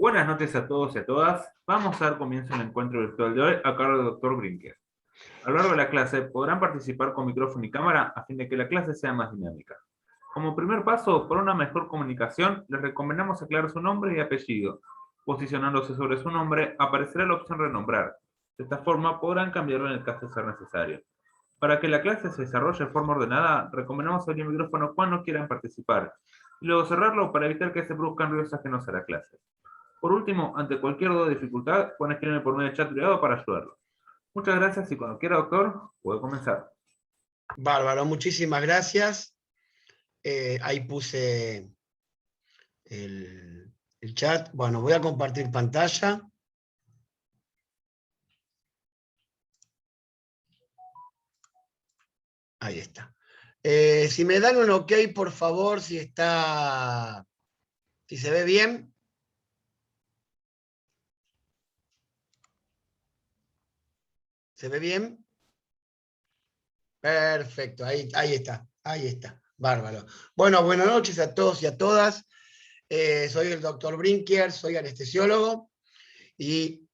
Buenas noches a todos y a todas. Vamos a dar comienzo al encuentro virtual de hoy a cargo del Dr. Brinker. A lo largo de la clase podrán participar con micrófono y cámara a fin de que la clase sea más dinámica. Como primer paso, para una mejor comunicación, les recomendamos aclarar su nombre y apellido. Posicionándose sobre su nombre, aparecerá la opción renombrar. De esta forma podrán cambiarlo en el caso de ser necesario. Para que la clase se desarrolle de forma ordenada, recomendamos abrir el micrófono cuando quieran participar y luego cerrarlo para evitar que se produzcan ruidos ajenos a la clase. Por último, ante cualquier duda o dificultad, pueden escribirme por medio de chat privado para ayudarlo. Muchas gracias y cuando quiera, doctor, puede comenzar. Bárbaro, muchísimas gracias. Ahí puse el chat. Bueno, voy a compartir pantalla. Ahí está. Si me dan un ok, por favor, si se ve bien. ¿Se ve bien? Perfecto, ahí está. Bárbaro. Bueno, buenas noches a todos y a todas. Soy el doctor Brinker, soy anestesiólogo y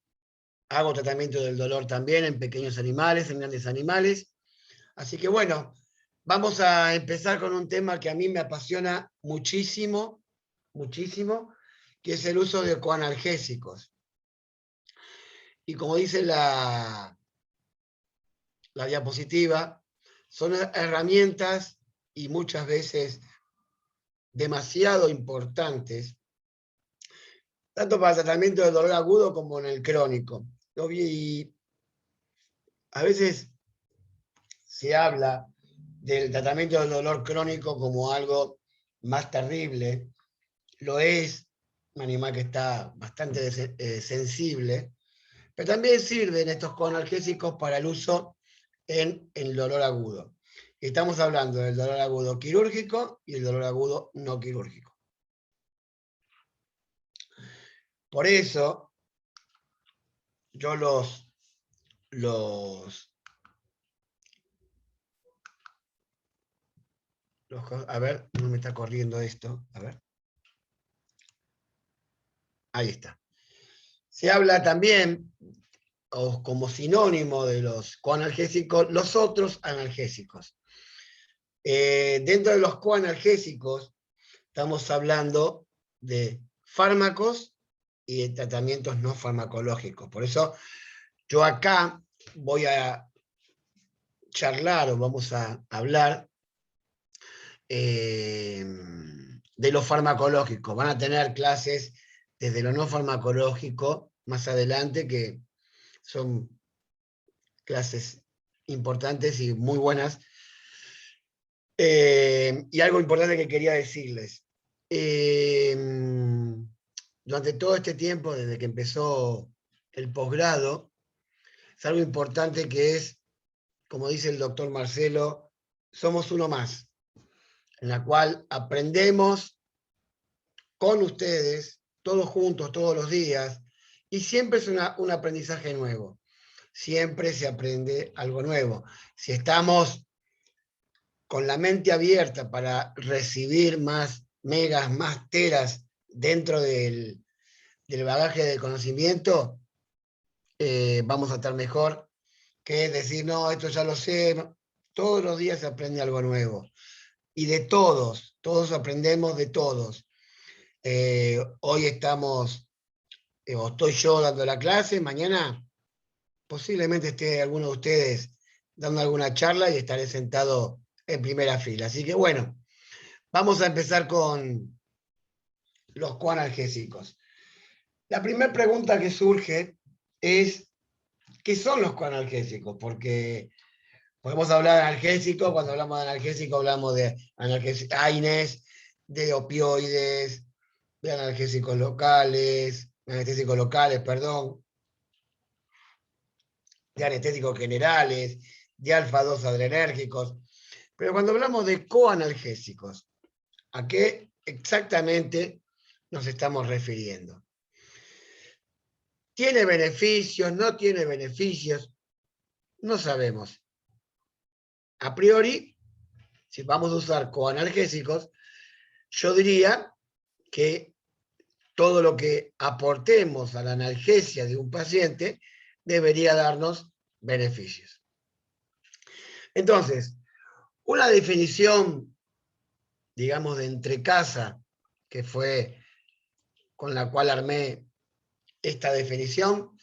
hago tratamiento del dolor también en pequeños animales, en grandes animales. Así que bueno, vamos a empezar con un tema que a mí me apasiona muchísimo, muchísimo, que es el uso de coanalgésicos. Y como dice la diapositiva, son herramientas y muchas veces demasiado importantes, tanto para el tratamiento del dolor agudo como en el crónico. Y a veces se habla del tratamiento del dolor crónico como algo más terrible. Lo es, un animal que está bastante sensible, pero también sirven estos coanalgésicos para el uso en el dolor agudo. Estamos hablando del dolor agudo quirúrgico y el dolor agudo no quirúrgico. Por eso, yo a ver, no me está corriendo esto, a ver. Ahí está. Se habla también, o como sinónimo de los coanalgésicos, los otros analgésicos. Dentro de los coanalgésicos estamos hablando de fármacos y de tratamientos no farmacológicos. Por eso yo acá voy a charlar o vamos a hablar de lo farmacológico. Van a tener clases desde lo no farmacológico más adelante, que son clases importantes y muy buenas. Y algo importante que quería decirles. Durante todo este tiempo, desde que empezó el posgrado, es algo importante que es, como dice el doctor Marcelo, somos uno más, en la cual aprendemos con ustedes, todos juntos, todos los días, y siempre es un aprendizaje nuevo. Siempre se aprende algo nuevo. Si estamos con la mente abierta para recibir más megas, más teras dentro del bagaje de conocimiento, vamos a estar mejor que decir, no, esto ya lo sé. Todos los días se aprende algo nuevo. Y de todos aprendemos de todos. Hoy estamos, o estoy yo dando la clase, mañana posiblemente esté alguno de ustedes dando alguna charla y estaré sentado en primera fila. Así que bueno, vamos a empezar con los coanalgésicos. La primera pregunta que surge es, ¿qué son los coanalgésicos? Porque podemos hablar de analgésicos, cuando hablamos de analgésico hablamos de AINES, de opioides, de analgésicos locales, perdón, de anestésicos generales, de alfa-2 adrenérgicos. Pero cuando hablamos de coanalgésicos, ¿a qué exactamente nos estamos refiriendo? ¿Tiene beneficios? ¿No tiene beneficios? No sabemos. A priori, si vamos a usar coanalgésicos, yo diría que todo lo que aportemos a la analgesia de un paciente debería darnos beneficios. Entonces, una definición, digamos, de entrecasa, que fue con la cual armé esta definición,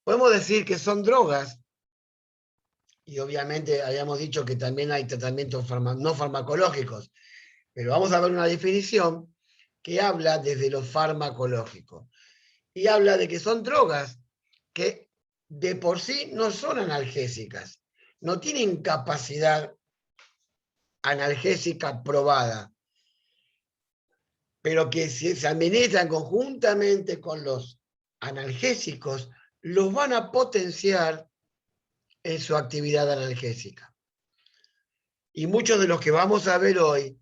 podemos decir que son drogas, y obviamente habíamos dicho que también hay tratamientos no farmacológicos, pero vamos a ver una definición que habla desde lo farmacológico, y habla de que son drogas que de por sí no son analgésicas, no tienen capacidad analgésica probada, pero que si se administran conjuntamente con los analgésicos, los van a potenciar en su actividad analgésica. Y muchos de los que vamos a ver hoy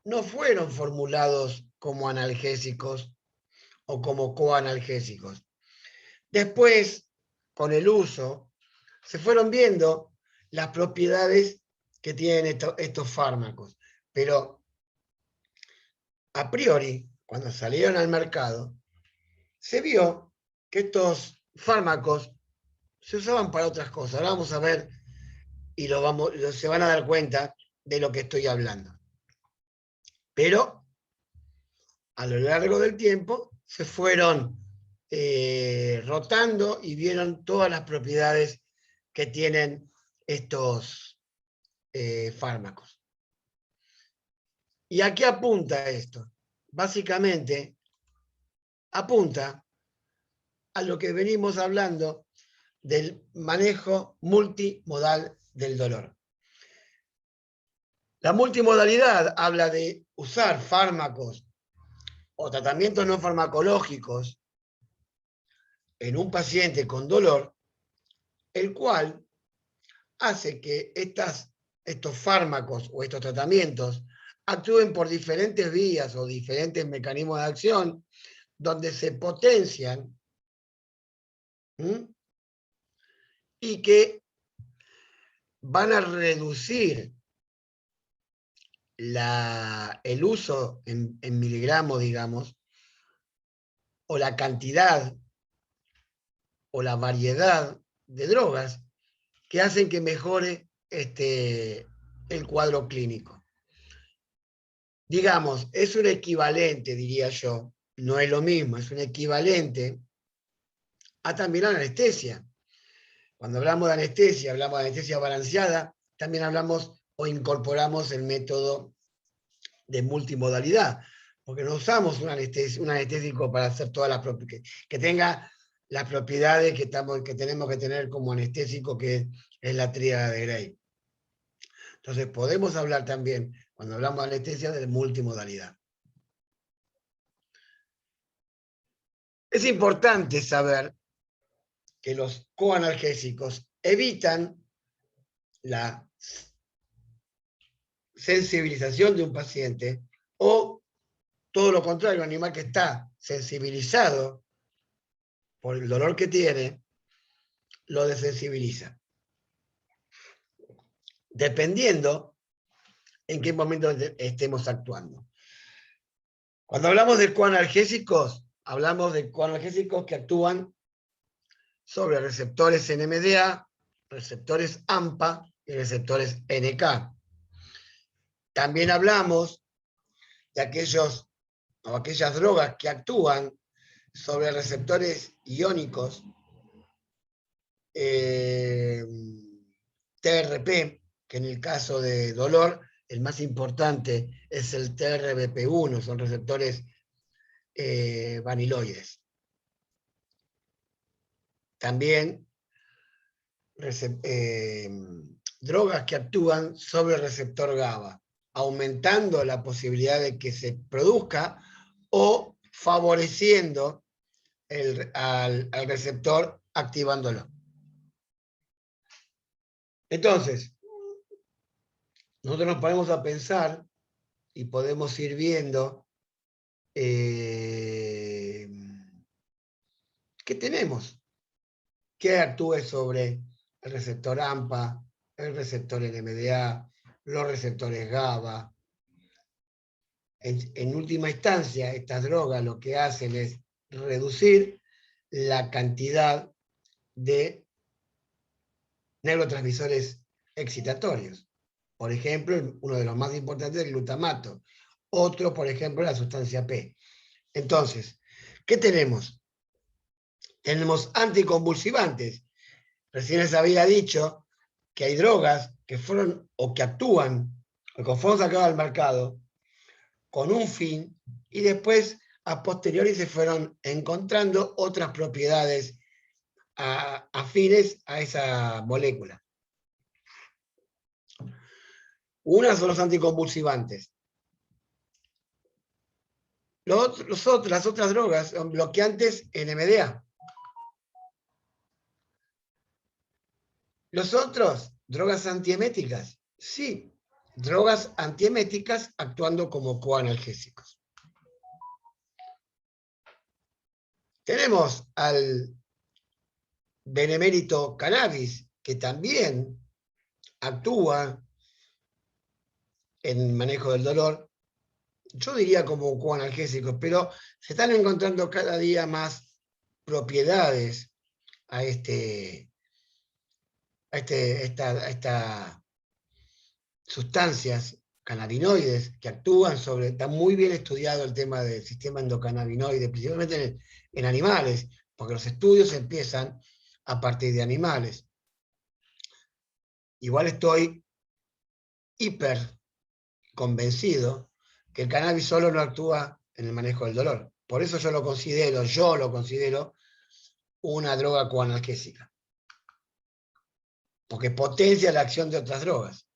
no fueron formulados como analgésicos o como coanalgésicos. Después, con el uso, se fueron viendo las propiedades que tienen estos fármacos. Pero a priori, cuando salieron al mercado, se vio que estos fármacos se usaban para otras cosas. Ahora vamos a ver y se van a dar cuenta de lo que estoy hablando. Pero a lo largo del tiempo se fueron rotando y vieron todas las propiedades que tienen estos fármacos. ¿Y a qué apunta esto? Básicamente, apunta a lo que venimos hablando del manejo multimodal del dolor. La multimodalidad habla de usar fármacos o tratamientos no farmacológicos en un paciente con dolor, el cual hace que estos fármacos o estos tratamientos actúen por diferentes vías o diferentes mecanismos de acción, donde se potencian y que van a reducir el uso en miligramos, digamos, o la cantidad o la variedad de drogas que hacen que mejore el cuadro clínico. Digamos, es un equivalente, diría yo, no es lo mismo, es un equivalente a también la anestesia. Cuando hablamos de anestesia balanceada, también hablamos o incorporamos el método de multimodalidad, porque no usamos un anestésico para hacer todas las propiedades, que tenga las propiedades que tenemos que tener como anestésico, que es la tríada de Gray. Entonces podemos hablar también, cuando hablamos de anestesia, de multimodalidad. Es importante saber que los coanalgésicos evitan la sensibilización de un paciente o todo lo contrario, un animal que está sensibilizado por el dolor que tiene, lo desensibiliza. Dependiendo en qué momento estemos actuando. Cuando hablamos de coanalgésicos, hablamos de coanalgésicos que actúan sobre receptores NMDA, receptores AMPA y receptores NK. También hablamos de aquellas drogas que actúan sobre receptores iónicos TRP, que en el caso de dolor, el más importante es el TRBP1, son receptores vaniloides. También drogas que actúan sobre el receptor GABA, aumentando la posibilidad de que se produzca o favoreciendo al receptor, activándolo. Entonces, nosotros nos ponemos a pensar y podemos ir viendo qué tenemos, que actúe sobre el receptor AMPA, el receptor NMDA, los receptores GABA, En última instancia, estas drogas lo que hacen es reducir la cantidad de neurotransmisores excitatorios. Por ejemplo, uno de los más importantes es el glutamato. Otro, por ejemplo, la sustancia P. Entonces, ¿qué tenemos? Tenemos anticonvulsivantes. Recién les había dicho que hay drogas que fueron o que actúan o que fueron sacadas al mercado con un fin y después a posteriori se fueron encontrando otras propiedades afines a esa molécula. Una son los anticonvulsivantes. Las otras drogas son bloqueantes NMDA. Los otros, drogas antieméticas. Sí, drogas antieméticas actuando como coanalgésicos. Tenemos al benemérito cannabis, que también actúa en manejo del dolor, yo diría como coanalgésicos, pero se están encontrando cada día más propiedades a estas sustancias cannabinoides que actúan sobre, está muy bien estudiado el tema del sistema endocannabinoide, principalmente en animales, porque los estudios empiezan a partir de animales. Igual estoy hiper convencido que el cannabis solo no actúa en el manejo del dolor. Por eso yo lo considero una droga coanalgésica. Porque potencia la acción de otras drogas.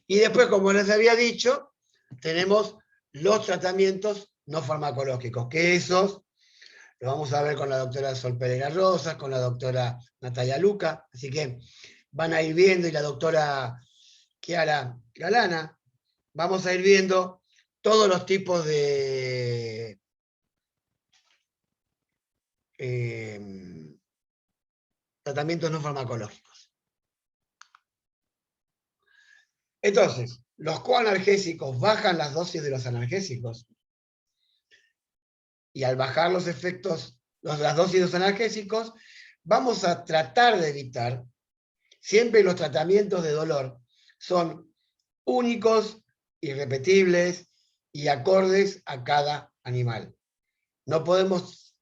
Y después, como les había dicho, tenemos los tratamientos no farmacológicos, que esos los vamos a ver con la doctora Sol Pereira Rosas, con la doctora Natalia Luca, así que van a ir viendo, y la doctora Chiara Galana, vamos a ir viendo todos los tipos de tratamientos no farmacológicos. Entonces, los coanalgésicos bajan las dosis de los analgésicos, y al bajar los efectos, las dosis de los analgésicos, vamos a tratar de evitar, siempre los tratamientos de dolor son únicos, irrepetibles y acordes a cada animal. No podemos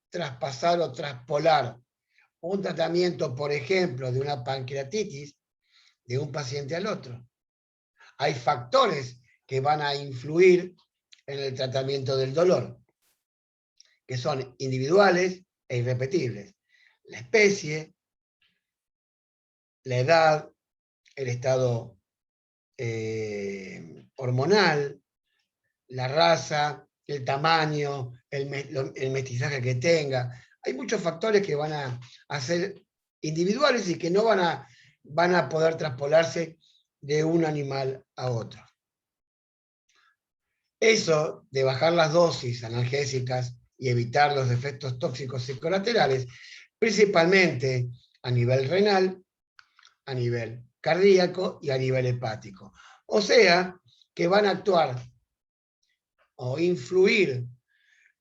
traspasar o traspolar un tratamiento, por ejemplo, de una pancreatitis de un paciente al otro. Hay factores que van a influir en el tratamiento del dolor, que son individuales e irrepetibles. La especie, la edad, el estado hormonal, la raza, el tamaño, el mestizaje que tenga. Hay muchos factores que van a ser individuales y que no van a poder traspolarse de un animal a otro. Eso de bajar las dosis analgésicas y evitar los efectos tóxicos y colaterales, principalmente a nivel renal, a nivel cardíaco y a nivel hepático. O sea, que van a actuar o influir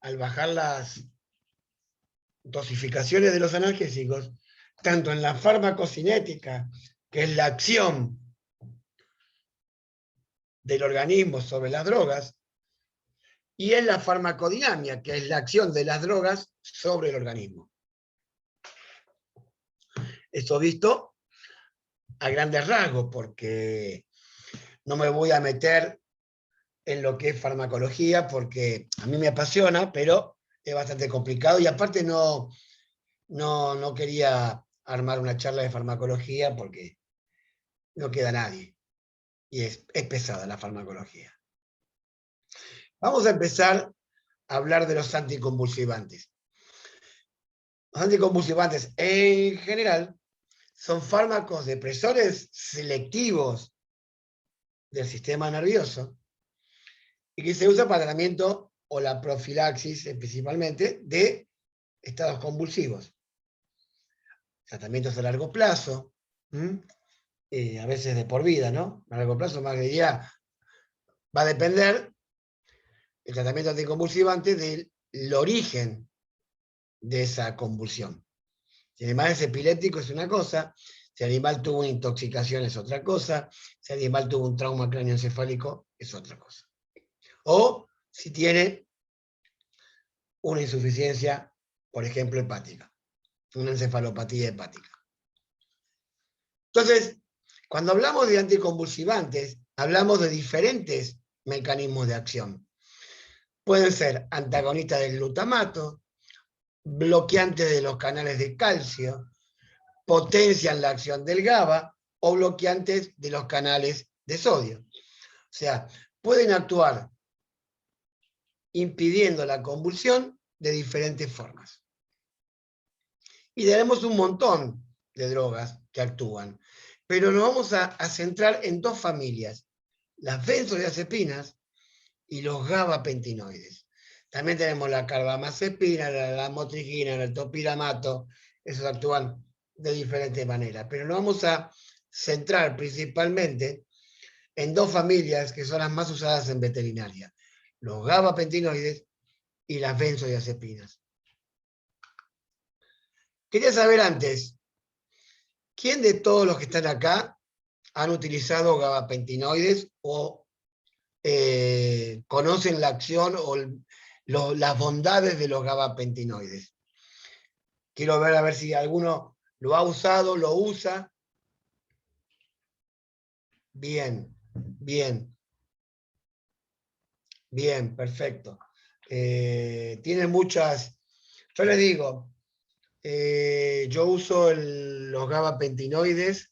al bajar las dosificaciones de los analgésicos, tanto en la farmacocinética, que es la acción del organismo sobre las drogas, y en la farmacodinámica, que es la acción de las drogas sobre el organismo. Esto visto a grandes rasgos, porque no me voy a meter en lo que es farmacología, porque a mí me apasiona, pero es bastante complicado, y aparte no quería armar una charla de farmacología porque no queda nadie, y es pesada la farmacología. Vamos a empezar a hablar de los anticonvulsivantes. Los anticonvulsivantes en general son fármacos depresores selectivos del sistema nervioso y que se usa para tratamiento o la profilaxis principalmente de estados convulsivos. Tratamientos a largo plazo, a veces de por vida, ¿no? A largo plazo, más que diría, va a depender el tratamiento anticonvulsivante del origen de esa convulsión. Si el animal es epiléptico es una cosa, si el animal tuvo una intoxicación es otra cosa, si el animal tuvo un trauma cráneoencefálico es otra cosa. O si tiene una insuficiencia, por ejemplo, hepática, una encefalopatía hepática. Entonces, cuando hablamos de anticonvulsivantes, hablamos de diferentes mecanismos de acción. Pueden ser antagonistas del glutamato, bloqueantes de los canales de calcio, potencian la acción del GABA o bloqueantes de los canales de sodio. O sea, pueden actuar impidiendo la convulsión de diferentes formas. Y tenemos un montón de drogas que actúan, pero nos vamos a centrar en dos familias, las benzodiazepinas y los gabapentinoides. También tenemos la carbamazepina, la lamotrigina, el topiramato, esos actúan de diferente manera, pero nos vamos a centrar principalmente en dos familias que son las más usadas en veterinaria, los gabapentinoides y las benzodiazepinas. Quería saber antes, ¿quién de todos los que están acá han utilizado gabapentinoides o conocen la acción o las bondades de los gabapentinoides? Quiero ver a ver si alguno lo ha usado, lo usa. Bien, bien, bien, perfecto. Tiene muchas, yo les digo, yo uso los gabapentinoides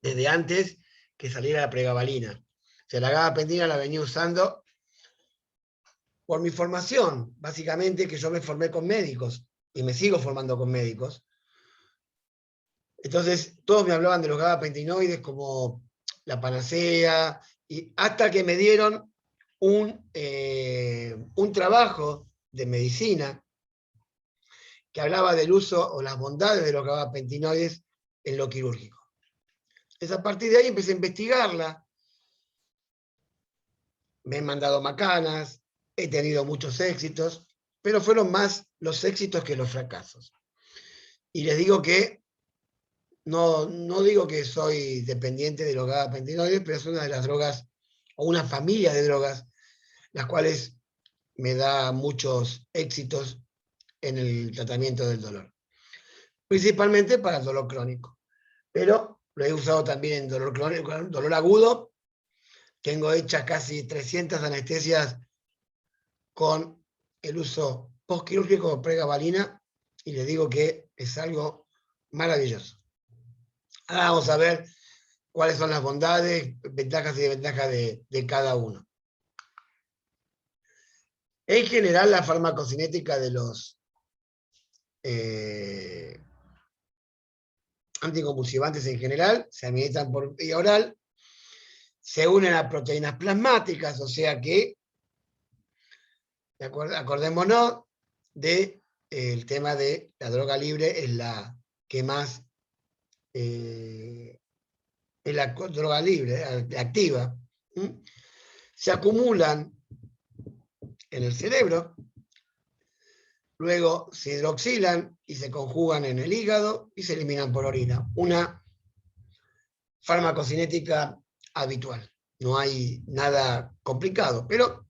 desde antes que saliera la pregabalina. O sea, la gabapentina la venía usando por mi formación, básicamente que yo me formé con médicos y me sigo formando con médicos. Entonces, todos me hablaban de los gabapentinoides como la panacea, y hasta que me dieron un trabajo de medicina que hablaba del uso o las bondades de los gabapentinoides en lo quirúrgico. Entonces, a partir de ahí empecé a investigarla, me han mandado macanas, he tenido muchos éxitos, pero fueron más los éxitos que los fracasos. Y les digo que no digo que soy dependiente de los gabapentinoides, pero es una de las drogas, o una familia de drogas, las cuales me da muchos éxitos en el tratamiento del dolor. Principalmente para el dolor crónico. Pero lo he usado también en dolor crónico, dolor agudo. Tengo hechas casi 300 anestesias con el uso postquirúrgico de pregabalina y les digo que es algo maravilloso. Ahora vamos a ver cuáles son las bondades, ventajas y desventajas de cada uno. En general, la farmacocinética de los anticonvulsivantes en general se administran por vía oral, se unen a proteínas plasmáticas, o sea que, acordémonos del tema de la droga libre, es la que más es la droga libre, activa. Se acumulan en el cerebro, luego se hidroxilan y se conjugan en el hígado y se eliminan por orina. Una farmacocinética habitual. No hay nada complicado, pero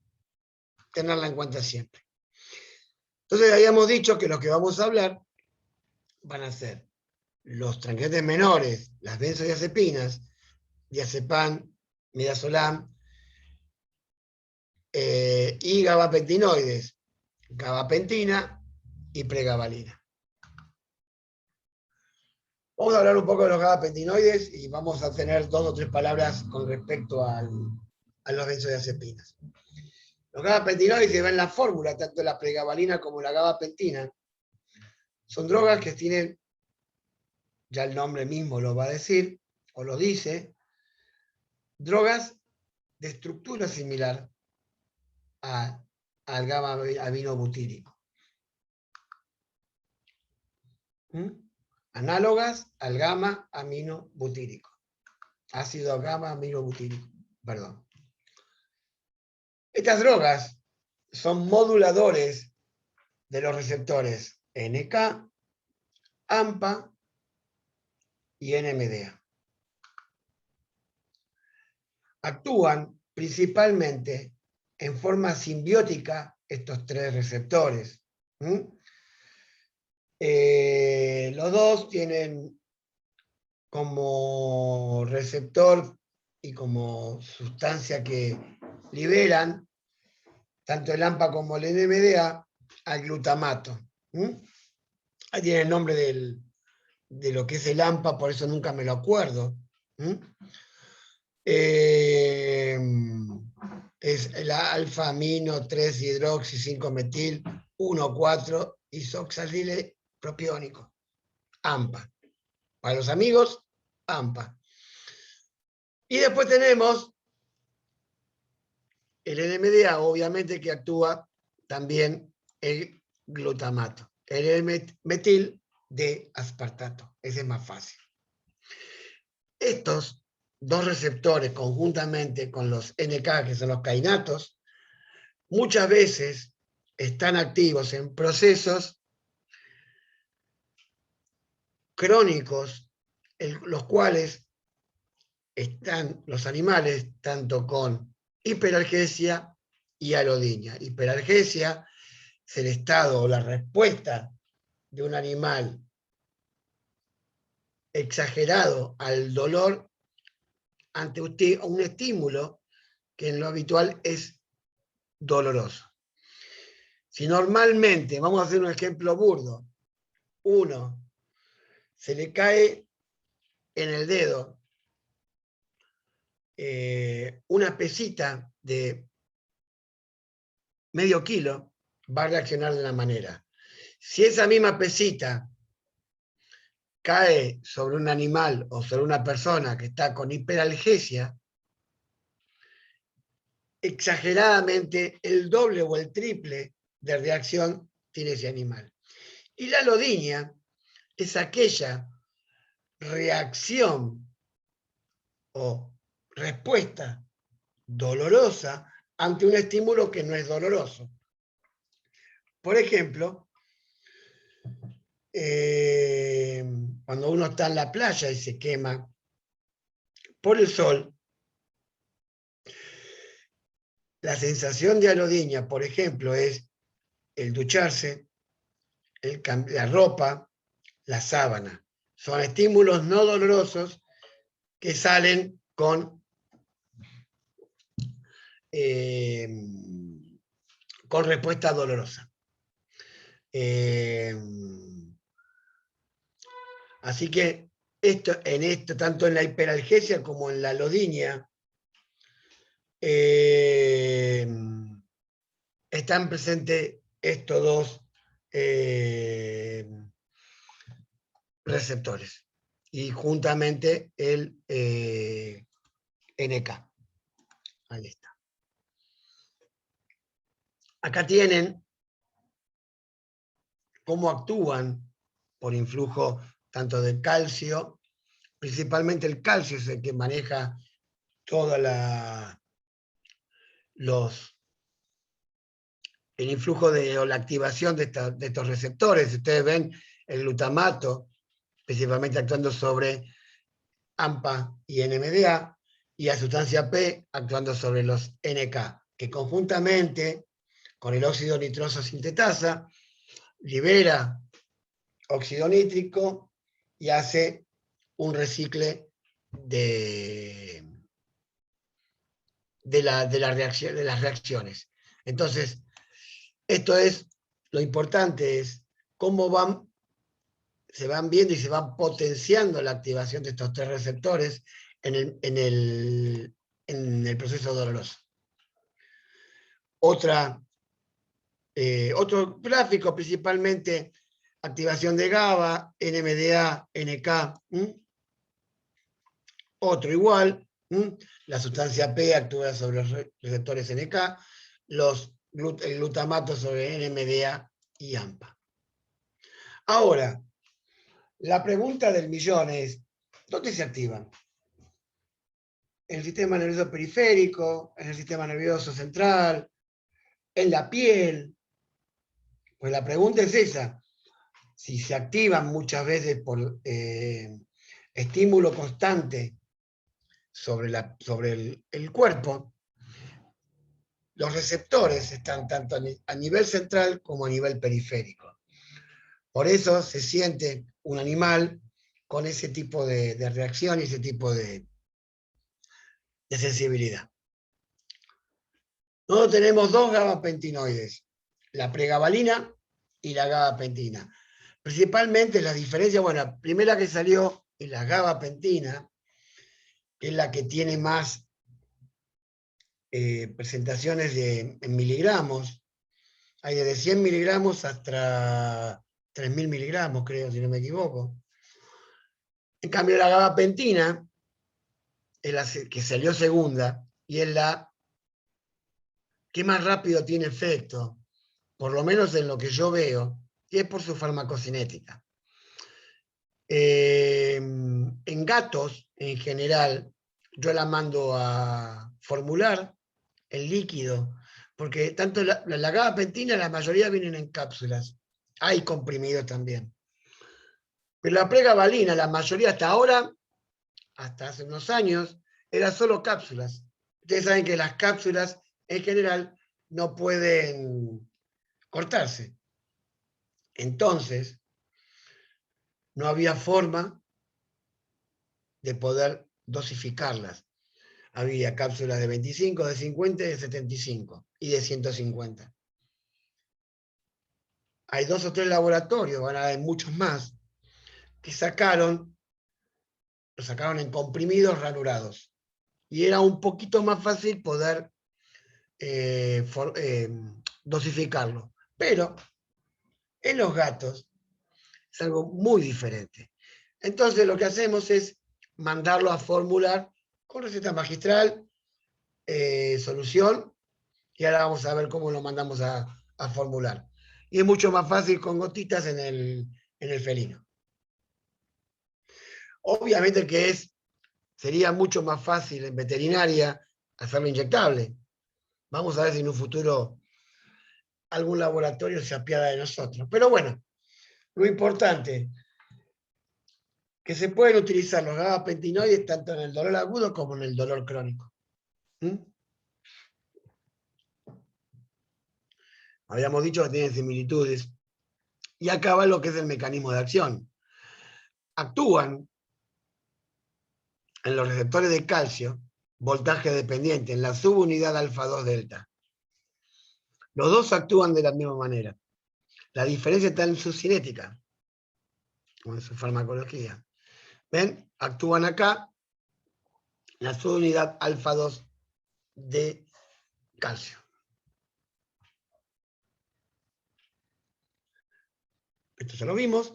tenerla en cuenta siempre. Entonces habíamos dicho que los que vamos a hablar van a ser los tranquilizantes menores, las benzodiazepinas, diazepam, midazolam, y gabapentinoides, gabapentina y pregabalina. Vamos a hablar un poco de los gabapentinoides y vamos a tener 2 o 3 palabras con respecto a los benzodiazepinas. Los gabapentinoides se ven en la fórmula, tanto la pregabalina como la gabapentina. Son drogas que tienen, ya el nombre mismo lo va a decir, o lo dice, drogas de estructura similar al gamma-aminobutírico. Análogas al gamma-aminobutírico. Ácido gamma-aminobutírico, perdón. Estas drogas son moduladores de los receptores NK, AMPA y NMDA. Actúan principalmente en forma simbiótica estos tres receptores. Los dos tienen como receptor y como sustancia que liberan, tanto el AMPA como el NMDA, al glutamato. Ahí tiene el nombre de lo que es el AMPA, por eso nunca me lo acuerdo. Es el alfa-amino 3-hidroxi-5-metil 1,4-isoxalile propiónico, AMPA. Para los amigos, AMPA. Y después tenemos el NMDA, obviamente, que actúa también el glutamato. El metil de aspartato. Ese es más fácil. Estos dos receptores, conjuntamente con los NK, que son los kainatos, muchas veces están activos en procesos crónicos, los cuales están los animales tanto con hiperalgesia y alodinia. Hiperalgesia es el estado o la respuesta de un animal exagerado al dolor ante un estímulo que en lo habitual es doloroso. Si normalmente, vamos a hacer un ejemplo burdo, uno se le cae en el dedo una pesita de medio kilo, va a reaccionar de una manera. Si esa misma pesita cae sobre un animal o sobre una persona que está con hiperalgesia, exageradamente el doble o el triple de reacción tiene ese animal. Y la alodinia es aquella reacción o respuesta dolorosa ante un estímulo que no es doloroso. Por ejemplo, cuando uno está en la playa y se quema por el sol, la sensación de alodinia, por ejemplo, es el ducharse, la ropa, la sábana. Son estímulos no dolorosos que salen con respuesta dolorosa. Así que esto, tanto en la hiperalgesia como en la alodinia, están presentes estos dos receptores y juntamente el NK. Ahí está. Acá tienen cómo actúan por influjo tanto del calcio, principalmente el calcio es el que maneja toda el influjo o la activación de estos receptores. Ustedes ven el glutamato, principalmente actuando sobre AMPA y NMDA, y la sustancia P actuando sobre los NK, que conjuntamente con el óxido nitroso sintetasa libera óxido nítrico y hace un recicle de las reacciones. Entonces, esto es, lo importante es cómo se van viendo y se van potenciando la activación de estos tres receptores en el proceso doloroso. Otro gráfico, principalmente activación de GABA, NMDA, NK. Otro igual, la sustancia P actúa sobre los receptores NK, el glutamato sobre NMDA y AMPA. Ahora, la pregunta del millón es, ¿dónde se activan? en el sistema nervioso periférico, en el sistema nervioso central, en la piel. Pues la pregunta es esa, si se activan muchas veces por estímulo constante sobre el cuerpo, los receptores están tanto a nivel central como a nivel periférico. Por eso se siente un animal con ese tipo de reacción y ese tipo de sensibilidad. Nosotros tenemos dos gabapentinoides, la pregabalina y la gabapentina. Principalmente las diferencias, bueno, la primera que salió es la gabapentina, que es la que tiene más presentaciones en miligramos. Hay desde 100 miligramos hasta 3000 miligramos, creo, si no me equivoco. En cambio, la gabapentina es la que salió segunda y es la que más rápido tiene efecto, por lo menos en lo que yo veo, y es por su farmacocinética. En gatos, en general, yo la mando a formular el líquido, porque tanto la gabapentina, la mayoría vienen en cápsulas. Hay comprimidos también. Pero la pregabalina, la mayoría hasta ahora, hasta hace unos años, era solo cápsulas. Ustedes saben que las cápsulas, en general, no pueden cortarse. Entonces, no había forma de poder dosificarlas. Había cápsulas de 25, de 50, de 75 y de 150. Hay 2 o 3 laboratorios, van a haber muchos más, que lo sacaron en comprimidos ranurados. Y era un poquito más fácil poder dosificarlo. Pero en los gatos es algo muy diferente. Entonces lo que hacemos es mandarlo a formular con receta magistral, solución, y ahora vamos a ver cómo lo mandamos a formular. Y es mucho más fácil con gotitas en el felino. Obviamente que sería mucho más fácil en veterinaria hacerlo inyectable. Vamos a ver si en un futuro algún laboratorio se apiada de nosotros. Pero bueno, lo importante, que se pueden utilizar los gabapentinoides tanto en el dolor agudo como en el dolor crónico. ¿Mm? Habíamos dicho que tienen similitudes. Y acá va lo que es el mecanismo de acción. Actúan en los receptores de calcio, voltaje dependiente, en la subunidad alfa-2 delta. Los dos actúan de la misma manera. La diferencia está en su cinética, o en su farmacología. ¿Ven? Actúan acá en la subunidad alfa-2 de calcio. Esto ya lo vimos.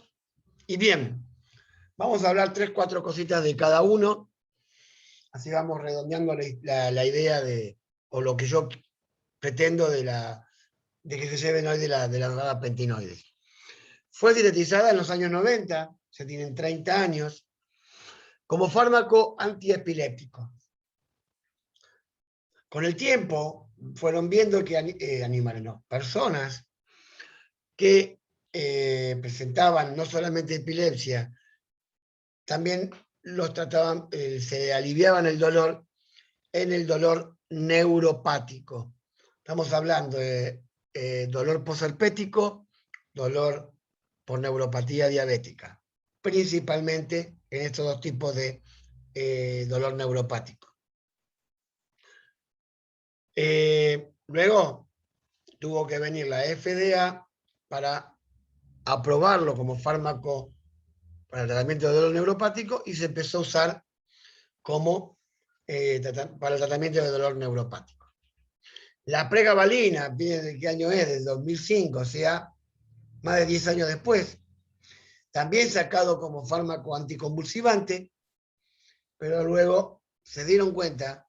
Y bien, vamos a hablar 3, 4 cositas de cada uno. Así vamos redondeando la idea o lo que yo pretendo de que se lleven hoy de las gabapentinoides. Fue sintetizada en los años 90, se tienen 30 años, como fármaco antiepiléptico. Con el tiempo fueron viendo que personas que presentaban no solamente epilepsia, también los trataban, se aliviaban el dolor en el dolor neuropático. Estamos hablando de dolor posherpético, dolor por neuropatía diabética, principalmente en estos dos tipos de dolor neuropático. Luego tuvo que venir la FDA para aprobarlo como fármaco para el tratamiento de dolor neuropático y se empezó a usar como para el tratamiento de dolor neuropático. La pregabalina, ¿de qué año es? Del 2005, o sea, más de 10 años después. También sacado como fármaco anticonvulsivante, pero luego se dieron cuenta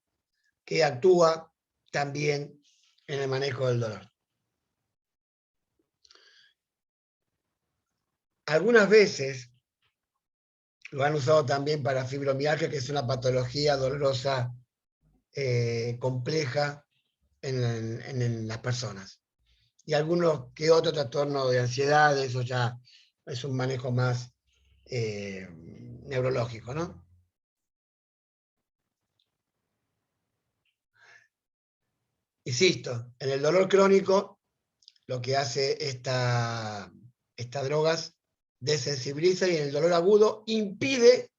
que actúa también en el manejo del dolor. Algunas veces lo han usado también para fibromialgia, que es una patología dolorosa compleja en las personas. Y algunos que otro trastorno de ansiedad, eso ya es un manejo más neurológico, ¿no? Insisto, en el dolor crónico, lo que hace estas drogas desensibiliza, y en el dolor agudo impide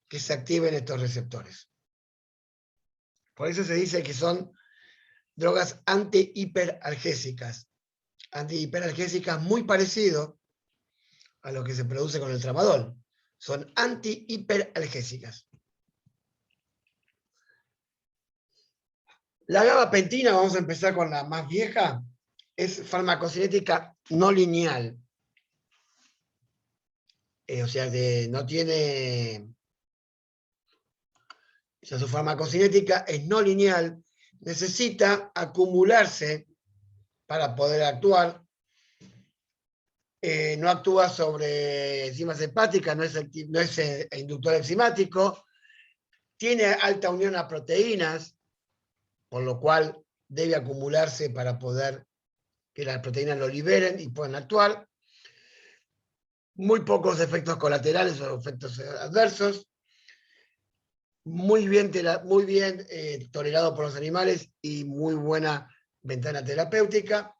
que se activen estos receptores. Por eso se dice que son drogas antihiperalgésicas. Antihiperalgésicas muy parecido a lo que se produce con el tramadol. Son antihiperalgésicas. La gabapentina, vamos a empezar con la más vieja, es farmacocinética no lineal. O sea, no tiene... O sea, su farmacocinética es no lineal, necesita acumularse para poder actuar. No actúa sobre enzimas hepáticas, no es inductor enzimático, tiene alta unión a proteínas, por lo cual debe acumularse para poder que las proteínas lo liberen y puedan actuar. Muy pocos efectos colaterales o efectos adversos. Muy bien tolerado por los animales y muy buena ventana terapéutica,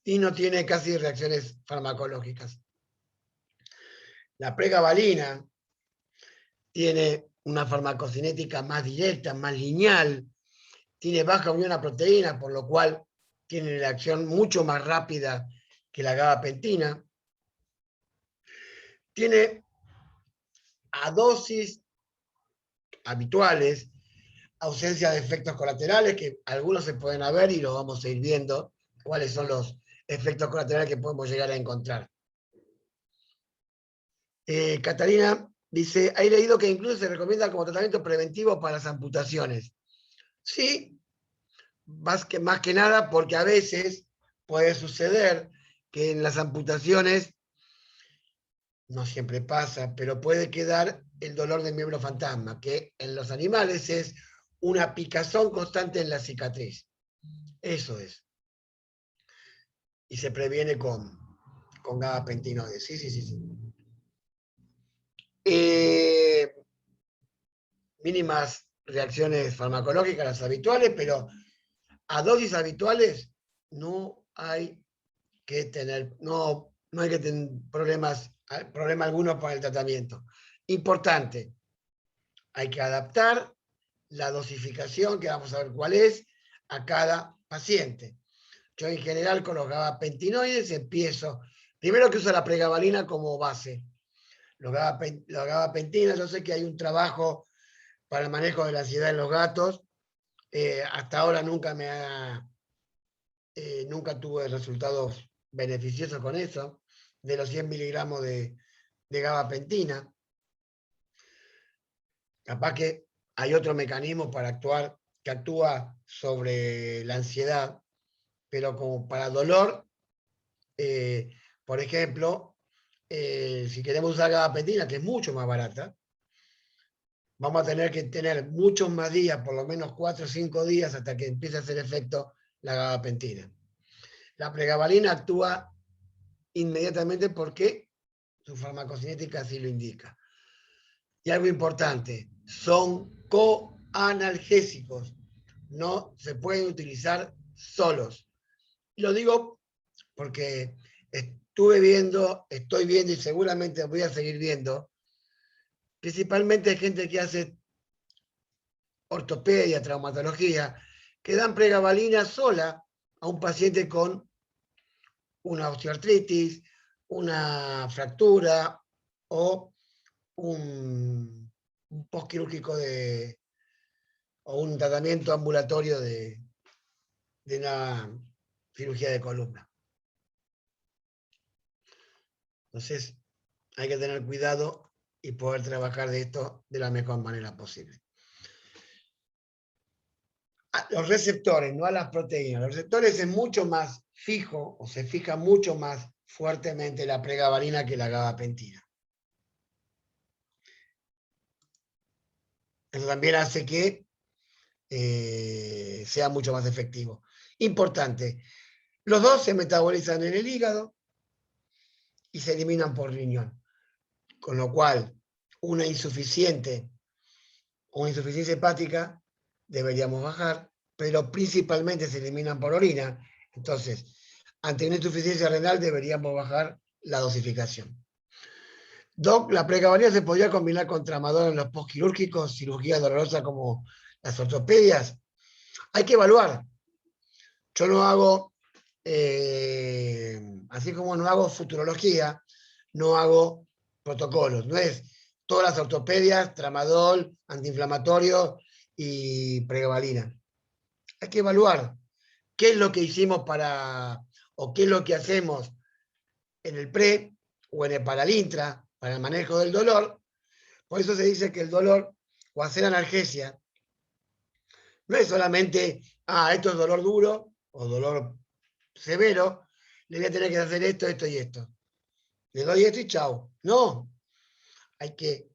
y no tiene casi reacciones farmacológicas. La pregabalina tiene una farmacocinética más directa, más lineal, tiene baja unión a proteínas, por lo cual tiene la acción mucho más rápida que la gabapentina. Tiene a dosis habituales ausencia de efectos colaterales, que algunos se pueden haber y lo vamos a ir viendo cuáles son los efectos colaterales que podemos llegar a encontrar. Catalina dice, he leído que incluso se recomienda como tratamiento preventivo para las amputaciones. Sí, más que nada porque a veces puede suceder que en las amputaciones, no siempre pasa, pero puede quedar el dolor del miembro fantasma, que en los animales es una picazón constante en la cicatriz. Eso es. Y se previene con gabapentinoides. Sí. Mínimas reacciones farmacológicas, las habituales, pero a dosis habituales no hay que tener, no hay que tener problema alguno para el tratamiento. Importante, hay que adaptar la dosificación, que vamos a ver cuál es, a cada paciente. Yo en general con los gabapentinoides empiezo, primero que uso la pregabalina como base. Los gabapentinas, yo sé que hay un trabajo para el manejo de la ansiedad en los gatos. Hasta ahora nunca tuve resultados beneficiosos con eso, de los 100 miligramos de gabapentina. Capaz que hay otro mecanismo para actuar, que actúa sobre la ansiedad, pero como para dolor, por ejemplo, si queremos usar gabapentina, que es mucho más barata, vamos a tener que tener muchos más días, por lo menos 4 o 5 días, hasta que empiece a hacer efecto la gabapentina. La pregabalina actúa inmediatamente porque su farmacocinética así lo indica. Y algo importante, son coanalgésicos, no se pueden utilizar solos. Y lo digo porque estoy viendo y seguramente voy a seguir viendo, principalmente gente que hace ortopedia, traumatología, que dan pregabalina sola a un paciente con una osteoartritis, una fractura o un postquirúrgico o un tratamiento ambulatorio de una cirugía de columna. Entonces, hay que tener cuidado y poder trabajar de esto de la mejor manera posible. Los receptores, no a las proteínas. Los receptores es mucho más fijo, o se fija mucho más fuertemente la pregabalina que la gabapentina. Eso también hace que sea mucho más efectivo. Importante, los dos se metabolizan en el hígado y se eliminan por riñón, con lo cual una insuficiencia hepática deberíamos bajar, pero principalmente se eliminan por orina. Entonces, ante una insuficiencia renal deberíamos bajar la dosificación. Doc, la pregabalina se podría combinar con tramadol en los postquirúrgicos, cirugías dolorosas como las ortopedias. Hay que evaluar. Yo no hago, así como no hago futurología, no hago protocolos. No es todas las ortopedias, tramadol, antiinflamatorio y pregabalina. Hay que evaluar qué es lo que hicimos o qué es lo que hacemos en el pre o en el paralintra para el manejo del dolor. Por eso se dice que el dolor o hacer analgesia no es solamente, esto es dolor duro o dolor severo, le voy a tener que hacer esto, esto y esto. Le doy esto y chao. No, hay que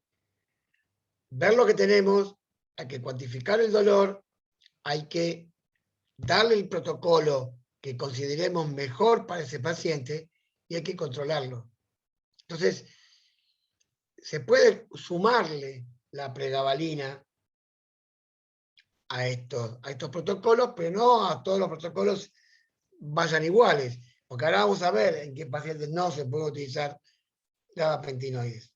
ver lo que tenemos, hay que cuantificar el dolor, hay que darle el protocolo que consideremos mejor para ese paciente y hay que controlarlo. Entonces, se puede sumarle la pregabalina a estos protocolos, pero no a todos los protocolos vayan iguales, porque ahora vamos a ver en qué pacientes no se puede utilizar gabapentinoides.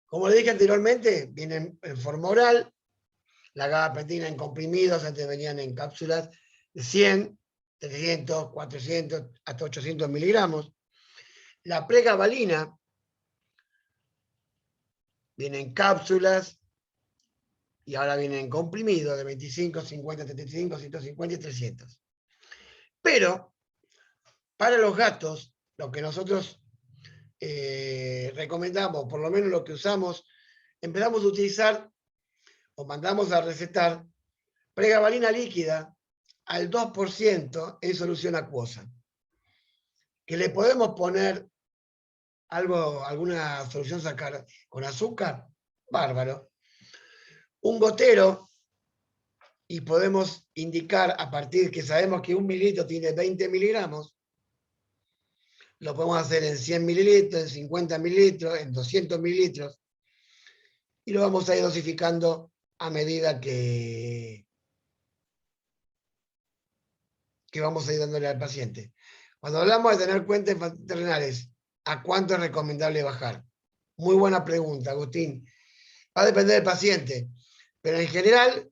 Como le dije anteriormente, viene en forma oral, la gabapentina en comprimidos, antes venían en cápsulas de 100, 300, 400, hasta 800 miligramos. La pregabalina viene en cápsulas y ahora viene en comprimidos de 25, 50, 75, 150 y 300. Pero para los gatos, lo que nosotros recomendamos, por lo menos lo que usamos, empezamos a utilizar o mandamos a recetar pregabalina líquida al 2% en solución acuosa. Que le podemos poner alguna solución sacar con azúcar, bárbaro. Un gotero y podemos indicar a partir que sabemos que 1 mililitro tiene 20 miligramos, lo podemos hacer en 100 mililitros, en 50 mililitros, en 200 mililitros, y lo vamos a ir dosificando a medida que vamos a ir dándole al paciente. Cuando hablamos de tener cuentas infantiles renales, ¿a cuánto es recomendable bajar? Muy buena pregunta, Agustín. Va a depender del paciente, pero en general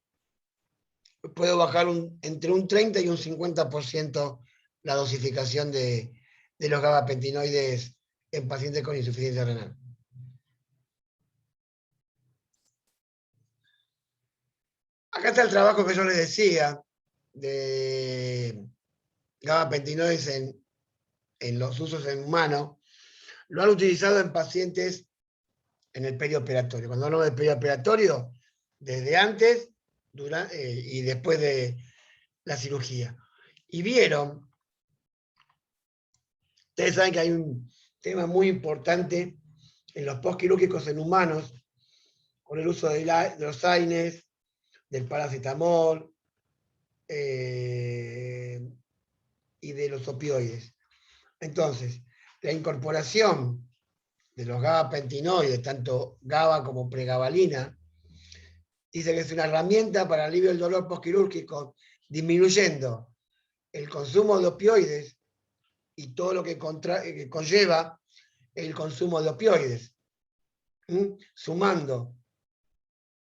puedo bajar entre un 30 y un 50% la dosificación de los gabapentinoides en pacientes con insuficiencia renal. Acá está el trabajo que yo les decía de gabapentinoides en los usos en humano. Lo han utilizado en pacientes en el perioperatorio. Cuando hablamos del perioperatorio, desde antes y después de la cirugía. Y vieron, ustedes saben que hay un tema muy importante en los postquirúrgicos en humanos, con el uso de los AINES, del paracetamol y de los opioides. Entonces, la incorporación de los gabapentinoides, tanto GABA como pregabalina, dice que es una herramienta para alivio del dolor postquirúrgico, disminuyendo el consumo de opioides y todo lo que conlleva el consumo de opioides. Sumando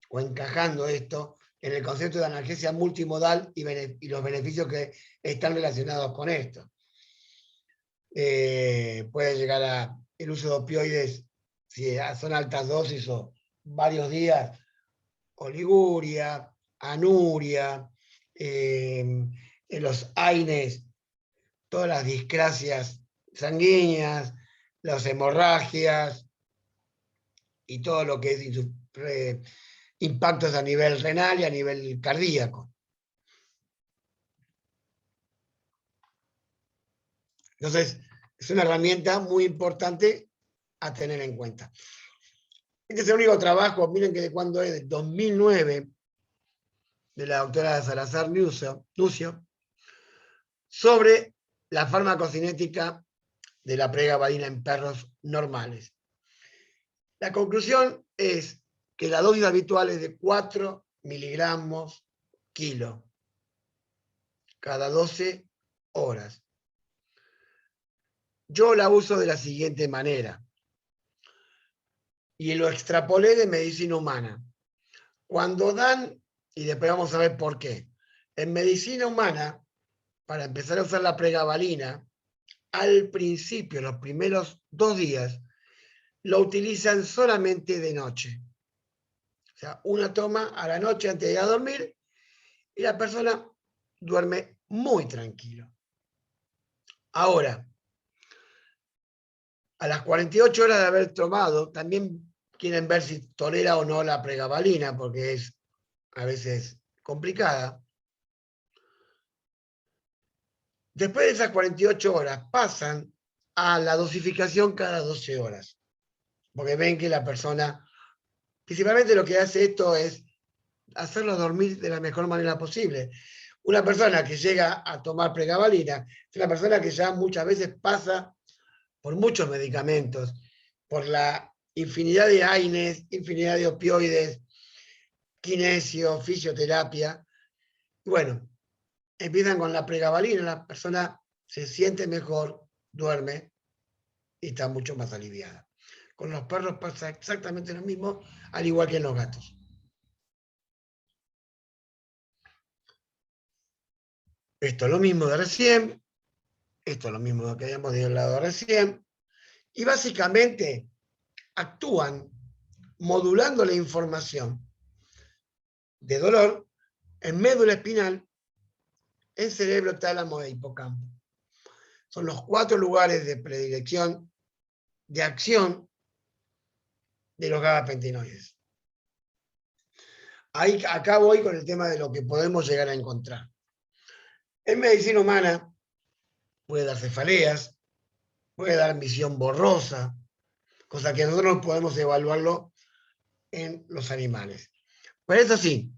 o encajando esto en el concepto de analgesia multimodal y los beneficios que están relacionados con esto. Puede llegar a el uso de opioides, si son altas dosis o varios días, oliguria, anuria, en los AINES, todas las discrasias sanguíneas, las hemorragias y todo lo que es impactos a nivel renal y a nivel cardíaco. Entonces, es una herramienta muy importante a tener en cuenta. Este es el único trabajo, miren que de cuándo es, de 2009, de la doctora Salazar Nucio, sobre la farmacocinética de la pregabalina en perros normales. La conclusión es que la dosis habitual es de 4 miligramos kilo cada 12 horas. Yo la uso de la siguiente manera y lo extrapolé de medicina humana. Cuando dan, y después vamos a ver por qué, en medicina humana, para empezar a usar la pregabalina, al principio, los primeros 2 días, lo utilizan solamente de noche. O sea, una toma a la noche antes de ir a dormir y la persona duerme muy tranquilo. Ahora, a las 48 horas de haber tomado, también quieren ver si tolera o no la pregabalina, porque es a veces complicada. Después de esas 48 horas pasan a la dosificación cada 12 horas, porque ven que la persona, principalmente lo que hace esto es hacerlo dormir de la mejor manera posible. Una persona que llega a tomar pregabalina es una persona que ya muchas veces pasa por muchos medicamentos, por la infinidad de AINES, infinidad de opioides, kinesio, fisioterapia. Bueno, empiezan con la pregabalina, la persona se siente mejor, duerme y está mucho más aliviada. Con los perros pasa exactamente lo mismo, al igual que en los gatos. Esto es lo mismo de recién, esto es lo mismo que habíamos hablado recién, y básicamente actúan modulando la información de dolor en médula espinal, en cerebro, tálamo e hipocampo. Son los 4 lugares de predilección de acción de los gabapentinoides. Acá voy con el tema de lo que podemos llegar a encontrar. En medicina humana puede dar cefaleas, puede dar visión borrosa, cosa que nosotros no podemos evaluarlo en los animales. Pero eso sí,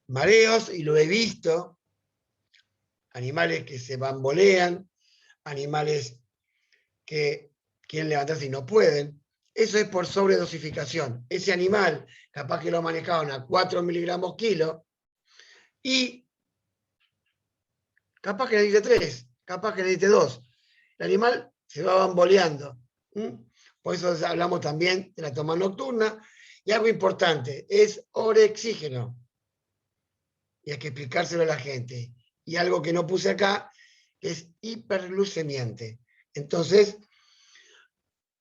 mareos, y lo he visto, animales que se bambolean, animales que quieren levantarse y no pueden. Eso es por sobredosificación. Ese animal, capaz que lo manejaron a 4 miligramos kilo, y capaz que necesite 3, capaz que necesite 2. El animal se va bamboleando. Por eso hablamos también de la toma nocturna. Y algo importante, es orexígeno. Y hay que explicárselo a la gente. Y algo que no puse acá, es hiperglucemiante. Entonces,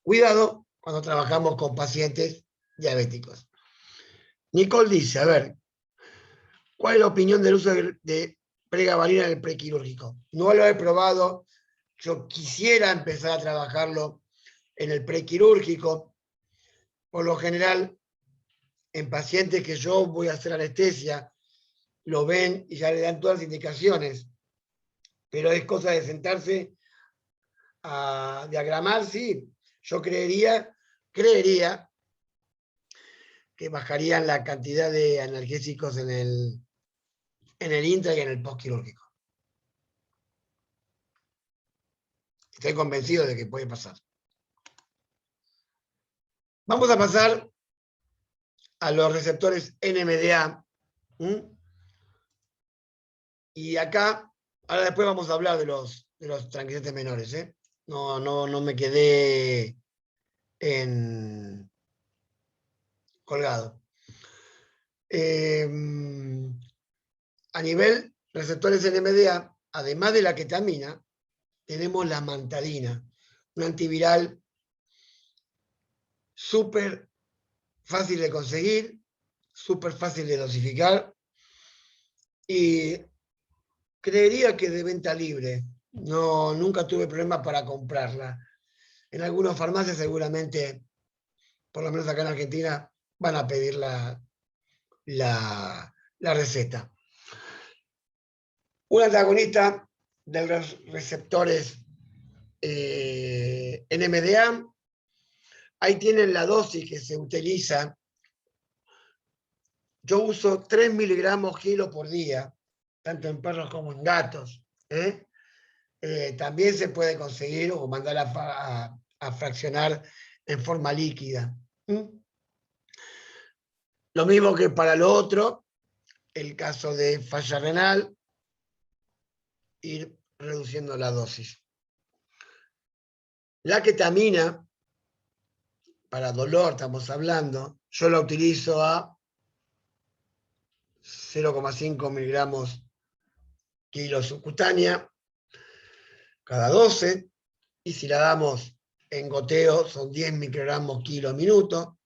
cuidado cuando trabajamos con pacientes diabéticos. Nicole dice, a ver, ¿cuál es la opinión del uso de pregabalina en el prequirúrgico? No lo he probado, yo quisiera empezar a trabajarlo en el prequirúrgico. Por lo general, en pacientes que yo voy a hacer anestesia, lo ven y ya le dan todas las indicaciones. Pero es cosa de sentarse a diagramar, sí. Yo creería que bajarían la cantidad de analgésicos en el intra y en el postquirúrgico. Estoy convencido de que puede pasar. Vamos a pasar a los receptores NMDA. Y acá, ahora después vamos a hablar de los tranquilizantes menores. No me quedé colgado. A nivel receptores NMDA, además de la ketamina, tenemos la amantadina, un antiviral súper fácil de conseguir, súper fácil de dosificar y creería que de venta libre. No, nunca tuve problemas para comprarla. En algunas farmacias seguramente, por lo menos acá en Argentina, van a pedir la receta. Un antagonista de los receptores NMDA Ahí tienen la dosis que se utiliza. Yo uso 3 miligramos kilo por día, tanto en perros como en gatos. También se puede conseguir o mandar a fraccionar en forma líquida. Lo mismo que para lo otro, el caso de falla renal, ir reduciendo la dosis. La ketamina, para dolor estamos hablando, yo la utilizo a 0,5 miligramos kilo subcutánea cada 12, y si la damos en goteo son 10 microgramos kilo minuto.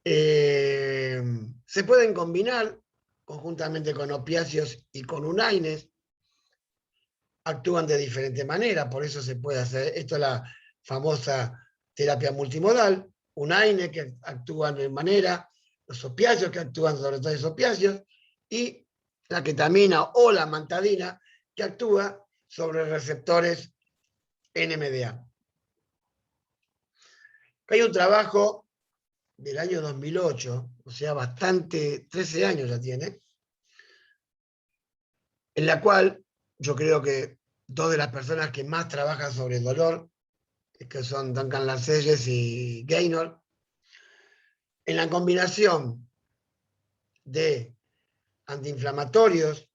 Se pueden combinar conjuntamente con opiáceos y con unaines. Actúan de diferente manera, por eso se puede hacer, esto es la famosa terapia multimodal, unaines que actúan de manera, los opiáceos que actúan sobre todo los opiáceos, y la ketamina o la amantadina que actúa sobre receptores NMDA. Hay un trabajo del año 2008, o sea, 13 años ya tiene, en la cual yo creo que dos de las personas que más trabajan sobre el dolor, que son Duncan Larselles y Gaynor, en la combinación de antiinflamatorios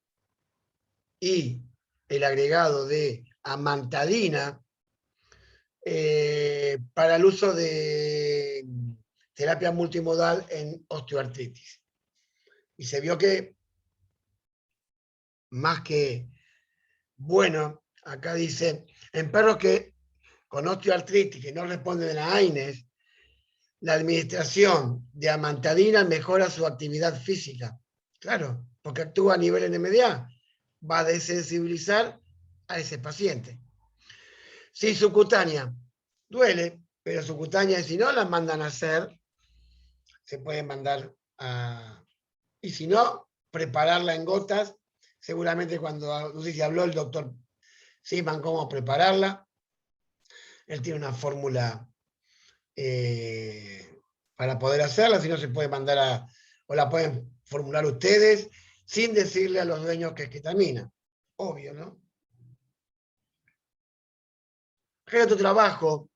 y el agregado de amantadina para el uso de terapia multimodal en osteoartritis. Y se vio que, más que bueno, acá dice, en perros que con osteoartritis que no responden a AINES, la administración de amantadina mejora su actividad física. Claro, porque actúa a nivel NMDA. Va a desensibilizar a ese paciente. Si subcutánea duele, pero subcutánea, si no la mandan a hacer, se puede mandar a... Y si no, prepararla en gotas. Seguramente cuando, no sé si habló el doctor Seaman cómo prepararla. Él tiene una fórmula para poder hacerla, si no se puede mandar o la pueden formular ustedes sin decirle a los dueños que es ketamina. Obvio, ¿no? Hay otro trabajo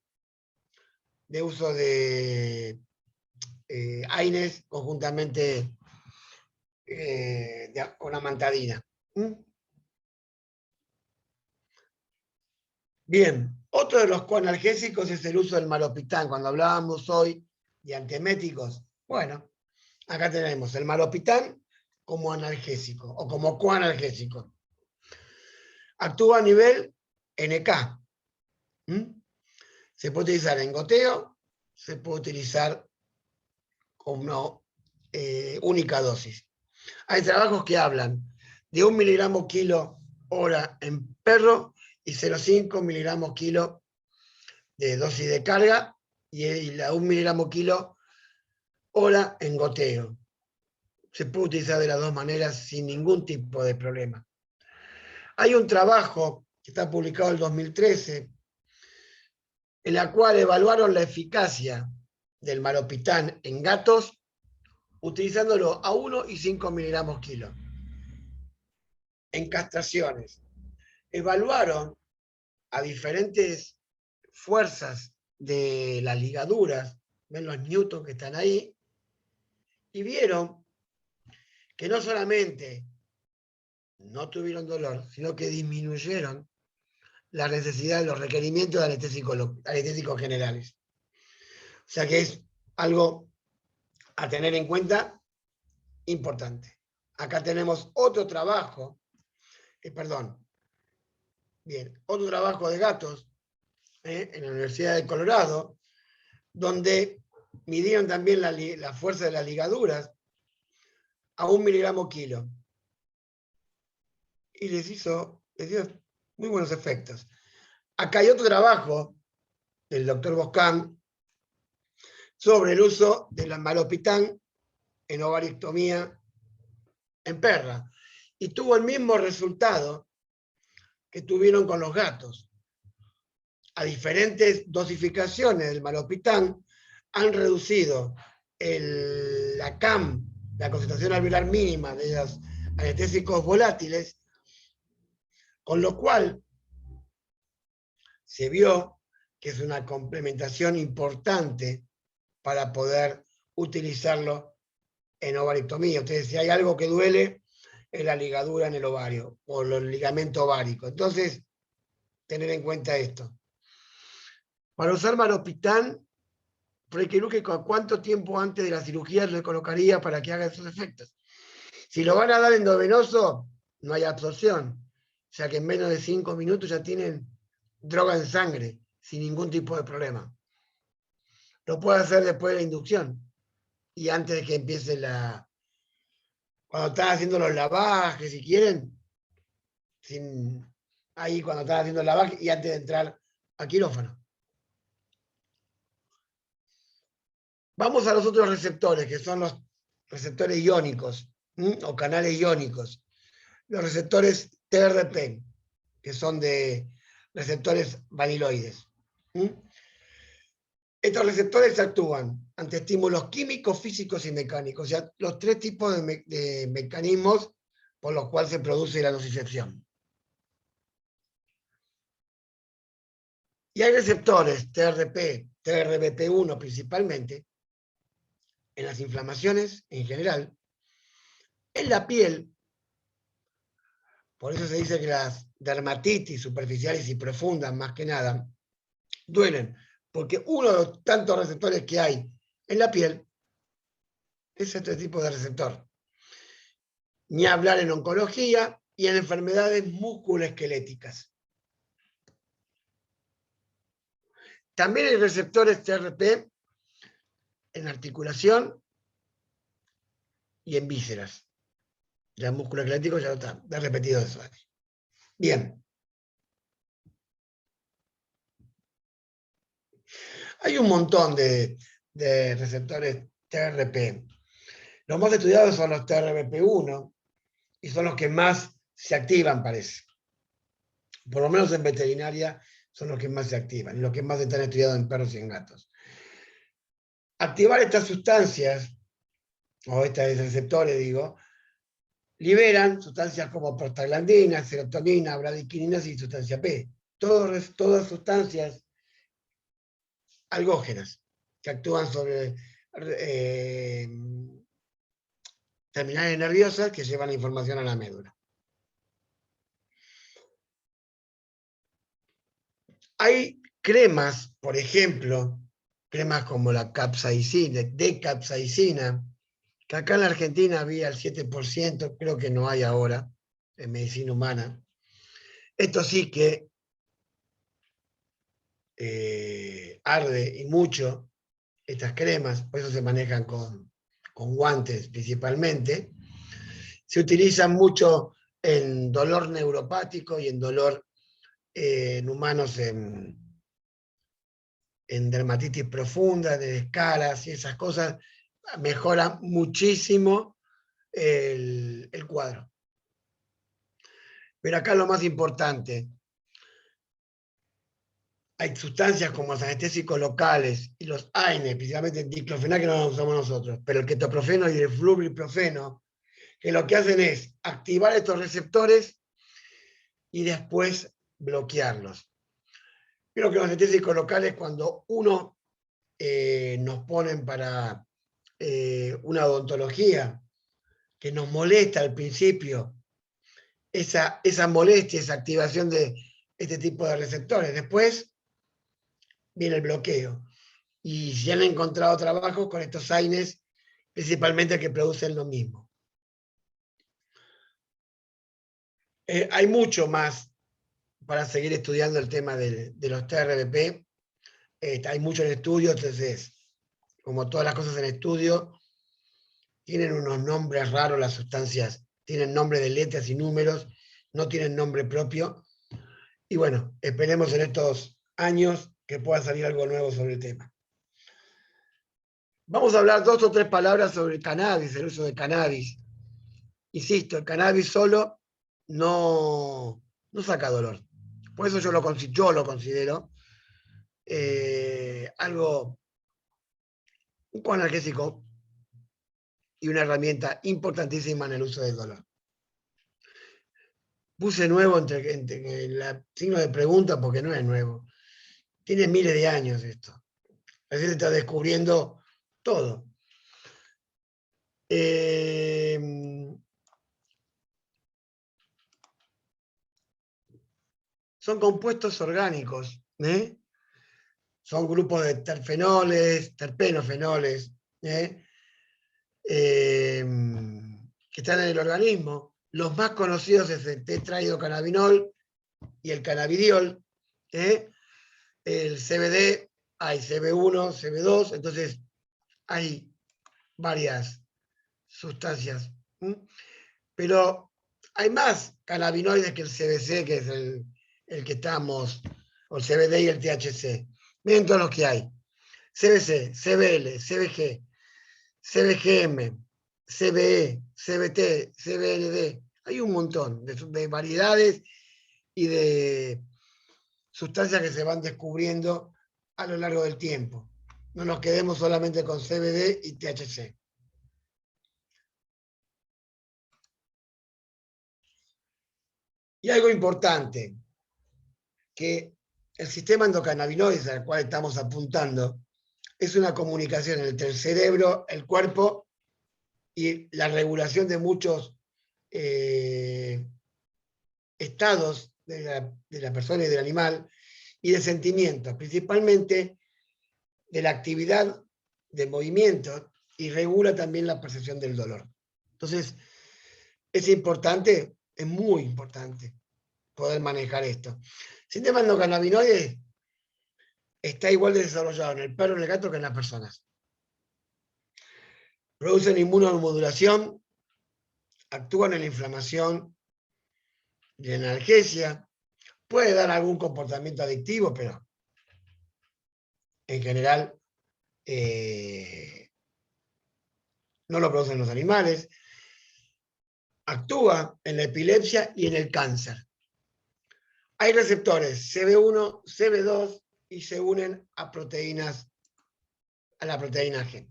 de uso de AINES conjuntamente con amantadina. Bien, otro de los coanalgésicos es el uso del maropitán. Cuando hablábamos hoy de antieméticos, bueno, acá tenemos el maropitán como analgésico o como coanalgésico. Actúa a nivel NK. Se puede utilizar en goteo, se puede utilizar con una única dosis. Hay trabajos que hablan de 1 miligramo kilo hora en perro y 0,5 miligramos kilo de dosis de carga y la 1 miligramo kilo hora en goteo. Se puede utilizar de las dos maneras sin ningún tipo de problema. Hay un trabajo que está publicado en el 2013 en la cual evaluaron la eficacia del maropitán en gatos utilizándolo a 1 y 5 miligramos kilo. En castraciones. Evaluaron a diferentes fuerzas de las ligaduras, ven los newtons que están ahí, y vieron que no solamente no tuvieron dolor, sino que disminuyeron la necesidad de los requerimientos de anestésicos generales. O sea que es algo a tener en cuenta importante. Acá tenemos otro trabajo, otro trabajo de gatos en la Universidad de Colorado, donde midieron también la fuerza de las ligaduras a 1 miligramo kilo. Y les dio muy buenos efectos. Acá hay otro trabajo del doctor Boscán sobre el uso del maropitán en ovarictomía en perra. Y tuvo el mismo resultado que tuvieron con los gatos. a diferentes dosificaciones del maropitán, han reducido la CAM, la concentración alveolar mínima de los anestésicos volátiles, con lo cual se vio que es una complementación importante para poder utilizarlo en ovarictomía. Entonces, si hay algo que duele, es la ligadura en el ovario o el ligamento ovárico. Entonces, tener en cuenta esto. Para usar maropitán, prequirúrgico, ¿cuánto tiempo antes de la cirugía le colocaría para que haga esos efectos? Si lo van a dar endovenoso, no hay absorción. O sea que en menos de 5 minutos ya tienen droga en sangre, sin ningún tipo de problema. Lo puede hacer después de la inducción y antes de que empiece cuando están haciendo los lavajes, si quieren, ahí cuando están haciendo el lavaje y antes de entrar a quirófano. Vamos a los otros receptores, que son los receptores iónicos, o canales iónicos. Los receptores TRP, que son de receptores vaniloides. Estos receptores actúan ante estímulos químicos, físicos y mecánicos, o sea, los 3 tipos de mecanismos por los cuales se produce la nocicepción. Y hay receptores TRP, TRBP1 principalmente, en las inflamaciones en general, en la piel. Por eso se dice que las dermatitis superficiales y profundas, más que nada, duelen, porque uno de los tantos receptores que hay en la piel es este tipo de receptor. Ni hablar en oncología y en enfermedades musculoesqueléticas. También hay receptores TRP en articulación y en vísceras. Ya en músculo esquelético ya está, he repetido eso. Bien. Hay un montón de receptores TRP. Los más estudiados son los TRBP1 y son los que más se activan, parece. Por lo menos en veterinaria son los que más se activan y los que más están estudiados en perros y en gatos. Activar estas sustancias, o estos receptores, digo, liberan sustancias como prostaglandinas, serotonina, bradiquininas y sustancia P. Todas sustancias algógenas que actúan sobre terminales nerviosas que llevan la información a la médula. Hay cremas, por ejemplo, cremas como la capsaicina, decapsaicina, que acá en la Argentina había el 7%, creo que no hay ahora, en medicina humana. Esto sí que arde y mucho, estas cremas, por eso se manejan con guantes principalmente. Se utilizan mucho en dolor neuropático y en dolor en humanos en dermatitis profunda, de escalas y esas cosas, mejora muchísimo el cuadro. Pero acá lo más importante, hay sustancias como los anestésicos locales y los AINE, principalmente el diclofenac, que no lo usamos nosotros, pero el ketoprofeno y el flumilprofeno, que lo que hacen es activar estos receptores y después bloquearlos. Creo que los anestésicos locales, cuando uno nos ponen para una odontología que nos molesta al principio, esa molestia, esa activación de este tipo de receptores. Después viene el bloqueo. Y si han encontrado trabajos con estos AINES, principalmente que producen lo mismo. Hay mucho más para seguir estudiando el tema de los TRBP. Hay mucho en estudio, entonces, como todas las cosas en estudio, tienen unos nombres raros las sustancias, tienen nombre de letras y números, no tienen nombre propio. Y bueno, esperemos en estos años que pueda salir algo nuevo sobre el tema. Vamos a hablar 2 o 3 palabras sobre el cannabis, el uso de cannabis. Insisto, el cannabis solo no saca dolor. Por eso yo lo considero un analgésico y una herramienta importantísima en el uso del dolor. Puse nuevo entre el signo de pregunta porque no es nuevo. Tiene miles de años esto. La gente está descubriendo todo. Son compuestos orgánicos, son grupos de terfenoles, terpenofenoles, que están en el organismo. Los más conocidos es el tetrahidrocannabinol y el cannabidiol. El CBD, hay CB1, CB2, entonces hay varias sustancias. Pero hay más cannabinoides que el CBC, que es el que estamos, o el CBD y el THC. Miren todos los que hay. CBC, CBL, CBG, CBGM, CBE, CBT, CBND. Hay un montón de variedades y de sustancias que se van descubriendo a lo largo del tiempo. No nos quedemos solamente con CBD y THC. Y algo importante, que el sistema endocannabinoide al cual estamos apuntando es una comunicación entre el cerebro, el cuerpo y la regulación de muchos estados de la persona y del animal y de sentimientos, principalmente de la actividad de movimiento, y regula también la percepción del dolor. Entonces, es importante, es muy importante poder manejar esto. El sistema endocannabinoide está igual de desarrollado en el perro y en el gato que en las personas. Producen inmunomodulación, actúan en la inflamación y en la analgesia. Puede dar algún comportamiento adictivo, pero en general no lo producen los animales. Actúa en la epilepsia y en el cáncer. Hay receptores CB1, CB2 y se unen a proteínas, a la proteína G.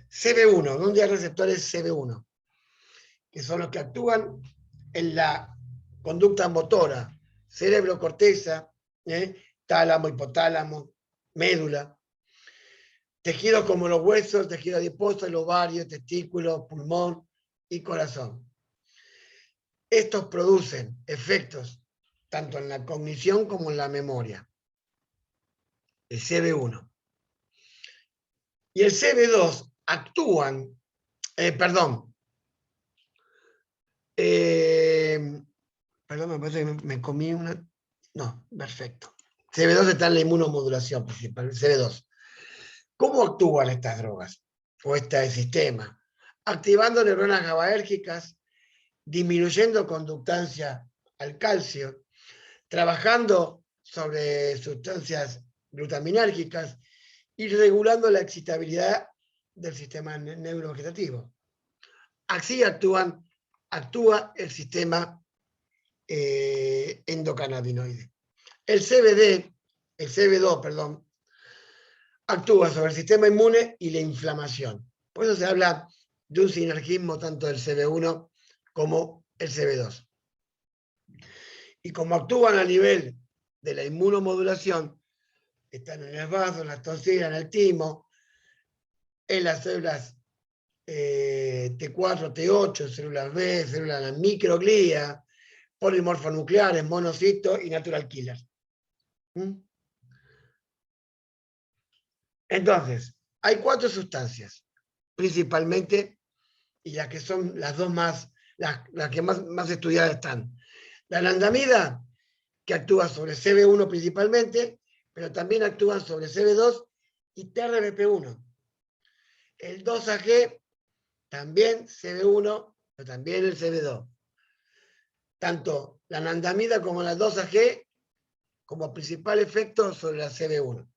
CB1, ¿dónde hay receptores CB1? Que son los que actúan en la conducta motora, cerebro, corteza, tálamo, hipotálamo, médula, tejidos como los huesos, tejido adiposo, el ovario, testículo, pulmón y corazón. Estos producen efectos tanto en la cognición como en la memoria. El CB1. Y el CB2 actúan, perdón, me parece que me comí una. No, perfecto. CB2 está en la inmunomodulación principal, el CB2. ¿Cómo actúan estas drogas o este sistema? Activando neuronas GABAérgicas, disminuyendo conductancia al calcio, trabajando sobre sustancias glutaminérgicas y regulando la excitabilidad del sistema neurovegetativo. Así actúa el sistema endocannabinoide. El CB2, perdón, actúa sobre el sistema inmune y la inflamación. Por eso se habla de un sinergismo tanto del CB1 como el CB2. Y como actúan a nivel de la inmunomodulación, están en el vaso, en las toxinas, en el timo, en las células T4, T8, células B, células de la microglía, polimorfonucleares, monocitos y natural killers. Entonces, hay 4 sustancias, principalmente, y las que son las dos más, las que más estudiadas están. La anandamida, que actúa sobre CB1 principalmente, pero también actúa sobre CB2 y TRBP1. El 2-AG, también CB1, pero también el CB2. Tanto la anandamida como la 2-AG, como principal efecto sobre la CB1.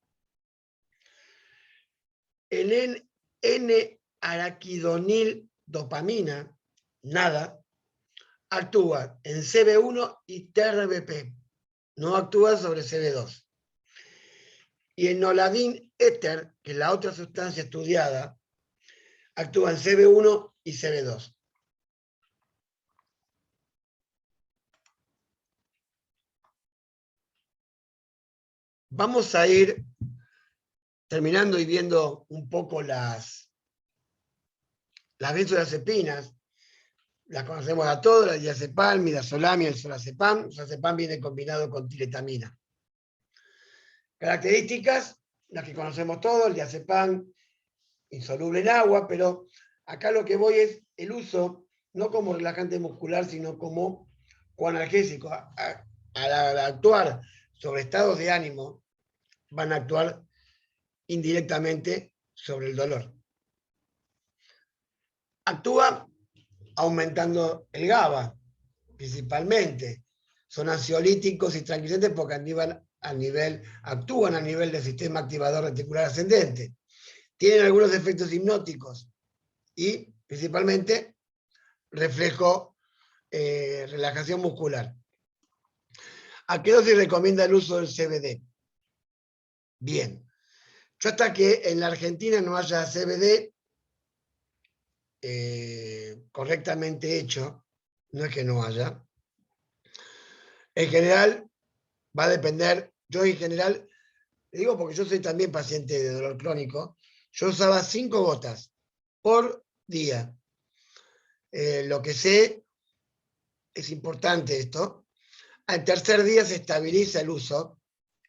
El N-araquidonil dopamina, nada, actúa en CB1 y TRBP, no actúa sobre CB2. Y el noladín éter, que es la otra sustancia estudiada, actúa en CB1 y CB2. Vamos a ir terminando y viendo un poco las benzodiazepinas. Las conocemos a todas, la diazepam, midazolam y el solazepam. El solazepam viene combinado con tiletamina. Características, las que conocemos todos, el diazepam insoluble en agua, pero acá lo que voy es el uso, no como relajante muscular, sino como coanalgésico. Al actuar sobre estados de ánimo, van a actuar indirectamente sobre el dolor. Actúa aumentando el GABA, principalmente. Son ansiolíticos y tranquilizantes porque actúan a nivel del sistema activador reticular ascendente. Tienen algunos efectos hipnóticos y principalmente reflejo, relajación muscular. ¿A qué dosis recomienda el uso del CBD? Bien. Yo hasta que en la Argentina no haya CBD correctamente hecho, no es que no haya, en general va a depender, yo en general, le digo porque yo soy también paciente de dolor crónico, yo usaba 5 gotas por día. Lo que sé, es importante esto, al tercer día se estabiliza el uso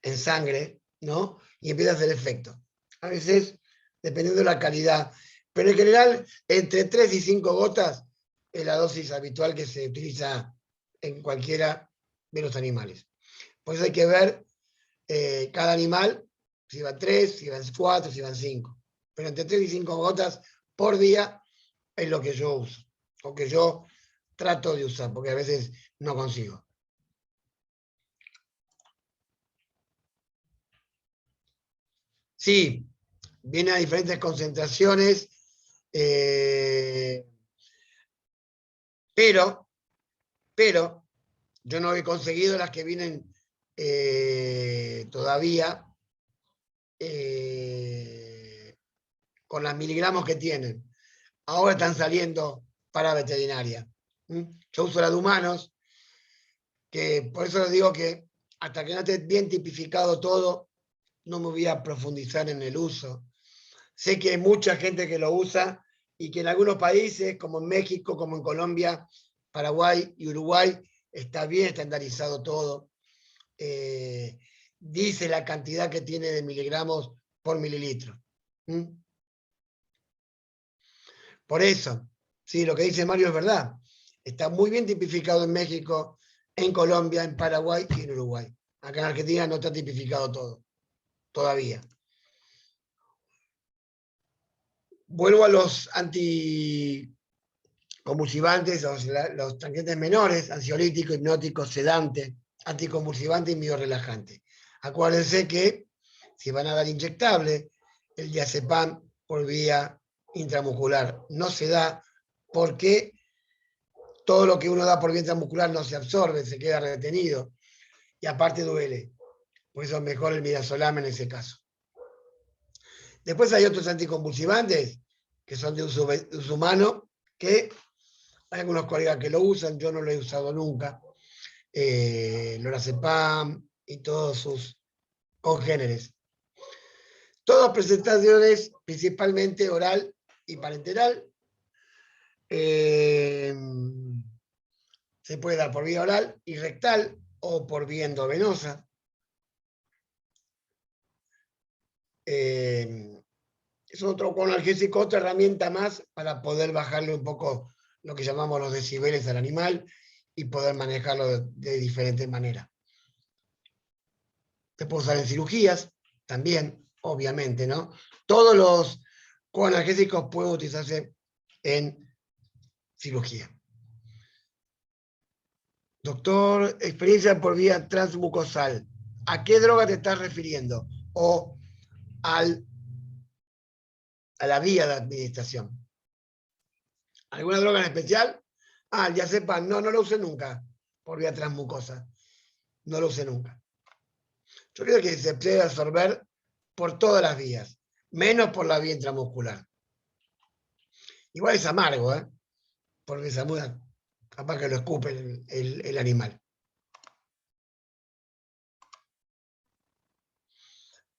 en sangre, ¿no? Y empieza a hacer efecto. A veces, dependiendo de la calidad, pero en general, entre 3 y 5 gotas es la dosis habitual que se utiliza en cualquiera de los animales. Por eso hay que ver cada animal, si van 3, si van 4, si van 5. Pero entre 3 y 5 gotas por día es lo que yo uso, o que yo trato de usar, porque a veces no consigo. Sí, viene a diferentes concentraciones, pero yo no he conseguido las que vienen todavía con los miligramos que tienen. Ahora están saliendo para veterinaria. Yo uso la de humanos, que por eso les digo que hasta que no esté bien tipificado todo, no me voy a profundizar en el uso. Sé que hay mucha gente que lo usa y que en algunos países, como en México, como en Colombia, Paraguay y Uruguay, está bien estandarizado todo. Dice la cantidad que tiene de miligramos por mililitro. Por eso, sí, lo que dice Mario es verdad. Está muy bien tipificado en México, en Colombia, en Paraguay y en Uruguay. Acá en Argentina no está tipificado todo, todavía. Vuelvo a los anticonvulsivantes, los tranquiliantes menores, ansiolítico, hipnótico, sedante, anticonvulsivante y biorelajante. Acuérdense que si van a dar inyectable, el diazepam por vía intramuscular no se da porque todo lo que uno da por vía intramuscular no se absorbe, se queda retenido y aparte duele. Por eso es mejor el midazolam en ese caso. Después hay otros anticonvulsivantes que son de uso humano, que hay algunos colegas que lo usan, yo no lo he usado nunca. Lorazepam y todos sus congéneres. Todas presentaciones principalmente oral y parenteral. Se puede dar por vía oral y rectal o por vía endovenosa. Es otro analgésico, otra herramienta más para poder bajarle un poco lo que llamamos los decibeles al animal y poder manejarlo de diferentes maneras. Se puede usar en cirugías también, obviamente, ¿no? Todos los coanalgésicos pueden utilizarse en cirugía. Doctor, experiencia por vía transmucosal. ¿A qué droga te estás refiriendo? O a la vía de administración. ¿Alguna droga en especial? El diazepam. No lo usé nunca por vía transmucosa. No lo usé nunca. Yo creo que se puede absorber por todas las vías, menos por la vía intramuscular. Igual es amargo, porque esa muda capaz que lo escupe el animal.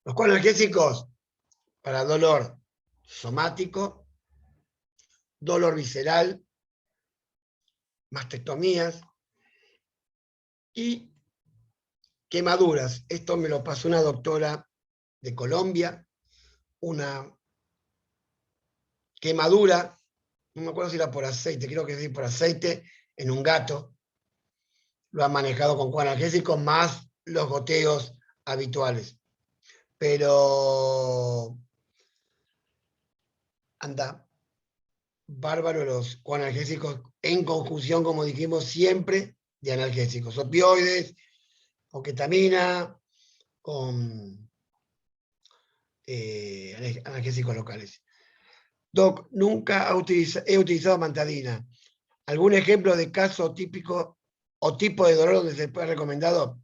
Los analgésicos para dolor somático, dolor visceral, mastectomías y quemaduras. Esto me lo pasó una doctora de Colombia, una quemadura, no me acuerdo si era por aceite, creo que sí, por aceite, en un gato. Lo han manejado con analgésicos más los goteos habituales. Pero anda, bárbaro los analgésicos en conjunción, como dijimos, siempre de analgésicos, opioides, con ketamina, con analgésicos locales. Doc, nunca he utilizado mantadina. ¿Algún ejemplo de caso típico o tipo de dolor donde se puede recomendado?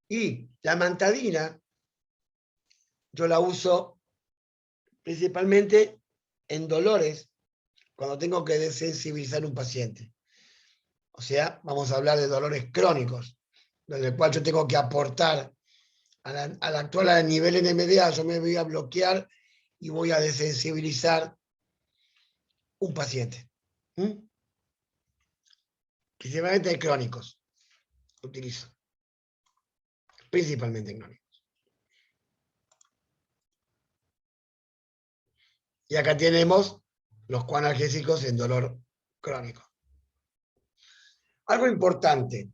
Y la mantadina yo la uso principalmente en dolores cuando tengo que desensibilizar un paciente. O sea, vamos a hablar de dolores crónicos, en el cual yo tengo que aportar al actual a nivel NMDA, yo me voy a bloquear y voy a desensibilizar un paciente. Principalmente crónicos utilizo. Principalmente crónicos. Y acá tenemos los analgésicos en dolor crónico. Algo importante.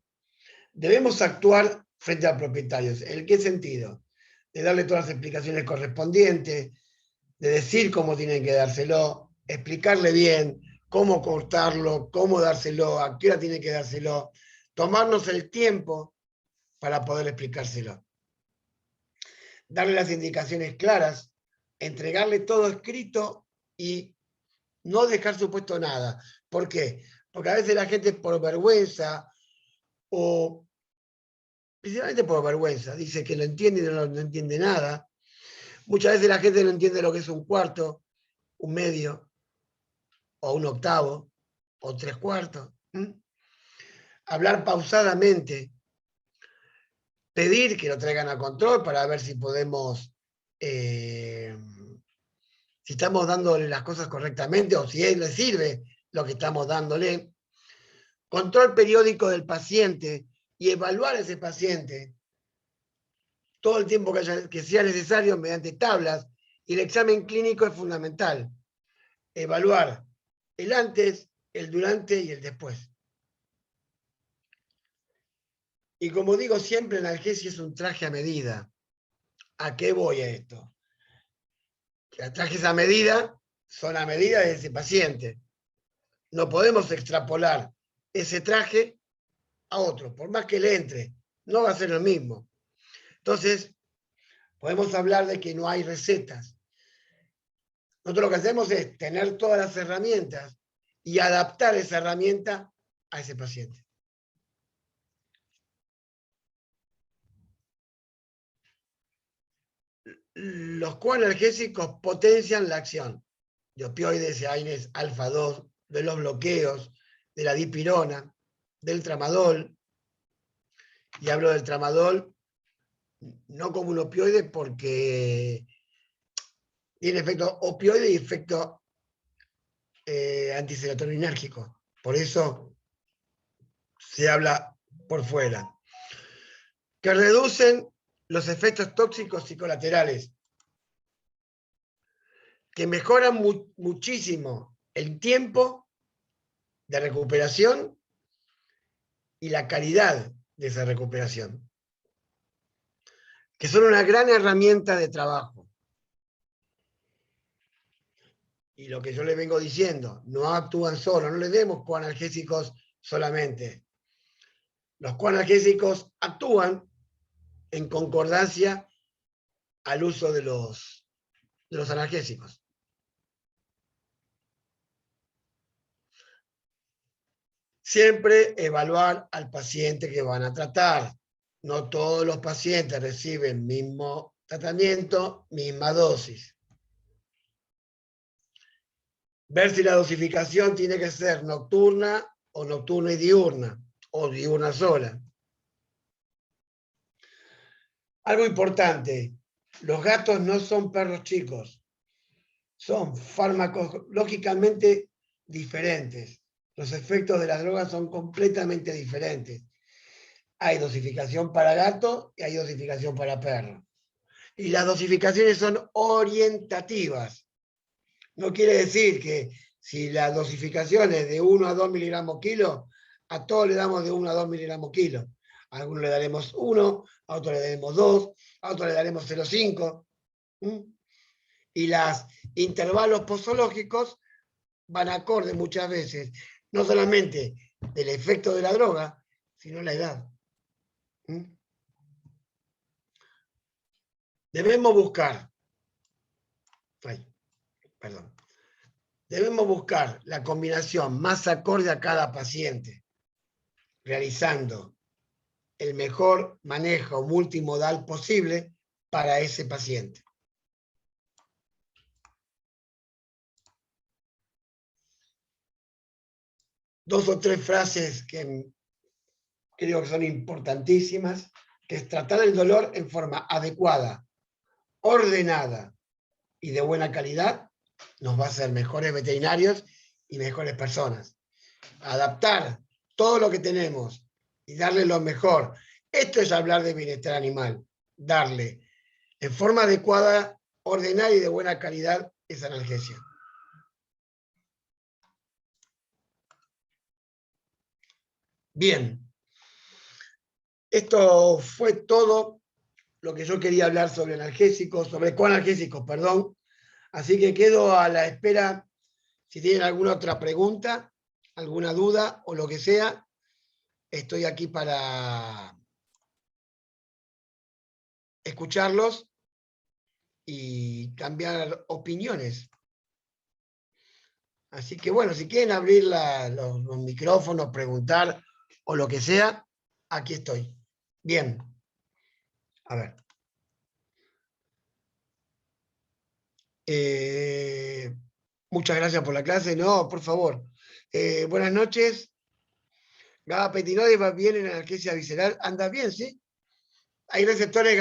Debemos actuar frente a propietarios. ¿En qué sentido? De darle todas las explicaciones correspondientes, de decir cómo tienen que dárselo, explicarle bien cómo cortarlo, cómo dárselo, a qué hora tiene que dárselo, tomarnos el tiempo para poder explicárselo. Darle las indicaciones claras, entregarle todo escrito y no dejar supuesto nada. ¿Por qué? Porque a veces la gente por vergüenza o principalmente por vergüenza, dice que lo entiende y no entiende nada. Muchas veces la gente no entiende lo que es un cuarto, un medio, o un octavo, o tres cuartos. Hablar pausadamente, pedir que lo traigan a control para ver si podemos, si estamos dándole las cosas correctamente o si él le sirve lo que estamos dándole. Control periódico del paciente y evaluar a ese paciente todo el tiempo que sea necesario mediante tablas, y el examen clínico es fundamental. Evaluar el antes, el durante y el después. Y como digo siempre, la analgesia es un traje a medida. ¿A qué voy a esto? Que los trajes a medida son a medida de ese paciente. No podemos extrapolar ese traje a otro, por más que le entre, no va a ser lo mismo. Entonces, podemos hablar de que no hay recetas. Nosotros lo que hacemos es tener todas las herramientas y adaptar esa herramienta a ese paciente. Los coanalgésicos potencian la acción de opioides y AINES alfa 2, de los bloqueos, de la dipirona, del tramadol. Y hablo del tramadol no como un opioide porque tiene efecto opioide y efecto antiserotoninérgico. Por eso se habla por fuera. Que reducen los efectos tóxicos y colaterales, que mejoran muchísimo el tiempo de recuperación y la calidad de esa recuperación, que son una gran herramienta de trabajo. Y lo que yo les vengo diciendo, no actúan solos, no les demos coanalgésicos solamente. Los coanalgésicos actúan en concordancia al uso de los analgésicos. Siempre evaluar al paciente que van a tratar. No todos los pacientes reciben el mismo tratamiento, misma dosis. Ver si la dosificación tiene que ser nocturna o nocturna y diurna, o diurna sola. Algo importante, los gatos no son perros chicos, son farmacológicamente diferentes. Los efectos de las drogas son completamente diferentes. Hay dosificación para gato y hay dosificación para perro. Y las dosificaciones son orientativas. No quiere decir que si la dosificación es de 1 a 2 miligramos kilo, a todos le damos de 1 a 2 miligramos kilo. A algunos le daremos 1, a otros le daremos 2, a otros le daremos 0,5. Y los intervalos posológicos van acorde muchas veces, no solamente del efecto de la droga, sino la edad. Debemos buscar, debemos buscar la combinación más acorde a cada paciente, realizando el mejor manejo multimodal posible para ese paciente. Dos o tres frases que creo que son importantísimas, que es tratar el dolor en forma adecuada, ordenada y de buena calidad, nos va a hacer mejores veterinarios y mejores personas. Adaptar todo lo que tenemos y darle lo mejor. Esto es hablar de bienestar animal, darle en forma adecuada, ordenada y de buena calidad esa analgesia. Bien, esto fue todo lo que yo quería hablar sobre analgésicos, sobre coanalgésicos, perdón. Así que quedo a la espera, si tienen alguna otra pregunta, alguna duda o lo que sea, estoy aquí para escucharlos y cambiar opiniones. Así que bueno, si quieren abrir los micrófonos, preguntar o lo que sea, aquí estoy. Bien. A ver. Muchas gracias por la clase. No, por favor. Buenas noches. Gabapentinoide va bien en analgesia visceral. Anda bien, ¿sí? Hay receptores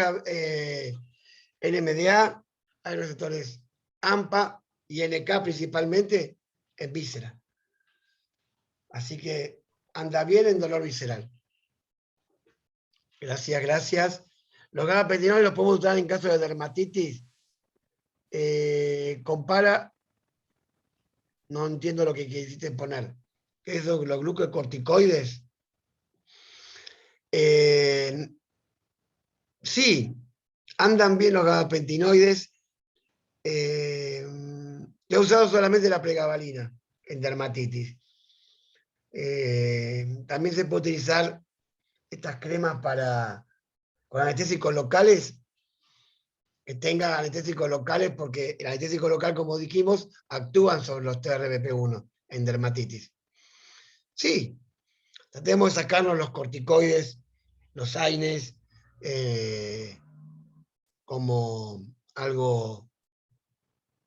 NMDA, hay receptores AMPA y NK principalmente en víscera. Así que anda bien en dolor visceral. Gracias, gracias. Los gabapentinoides los podemos usar en caso de dermatitis. Compara, no entiendo lo que quisiste poner. ¿Qué es los glucocorticoides? Sí, andan bien los gabapentinoides. Yo he usado solamente la pregabalina en dermatitis. También se puede utilizar estas cremas con anestésicos locales, que tengan anestésicos locales, porque el anestésico local, como dijimos, actúan sobre los TRBP1 en dermatitis. Sí, tratemos de sacarnos los corticoides, los AINES, como algo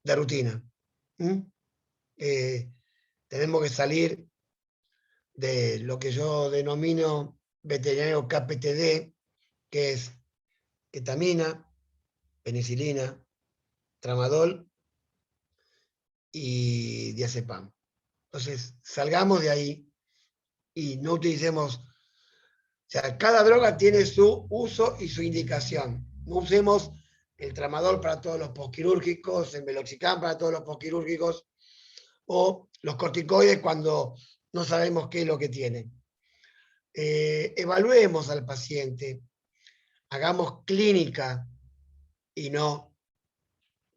de rutina. Tenemos que salir de lo que yo denomino veterinario KPTD, que es ketamina, penicilina, tramadol y diazepam. Entonces, salgamos de ahí y no utilicemos, o sea, cada droga tiene su uso y su indicación. No usemos el tramadol para todos los postquirúrgicos, el meloxicam para todos los postquirúrgicos, o los corticoides cuando no sabemos qué es lo que tienen. Evaluemos al paciente, hagamos clínica y no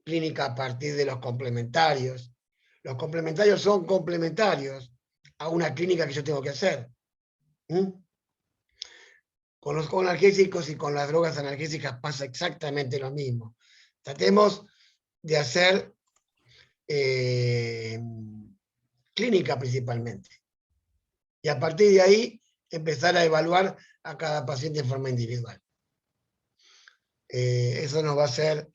clínica a partir de los complementarios. Los complementarios son complementarios a una clínica que yo tengo que hacer. Con los analgésicos y con las drogas analgésicas pasa exactamente lo mismo. Tratemos de hacer clínica principalmente. Y a partir de ahí empezar a evaluar a cada paciente en forma individual. Eso nos va a hacer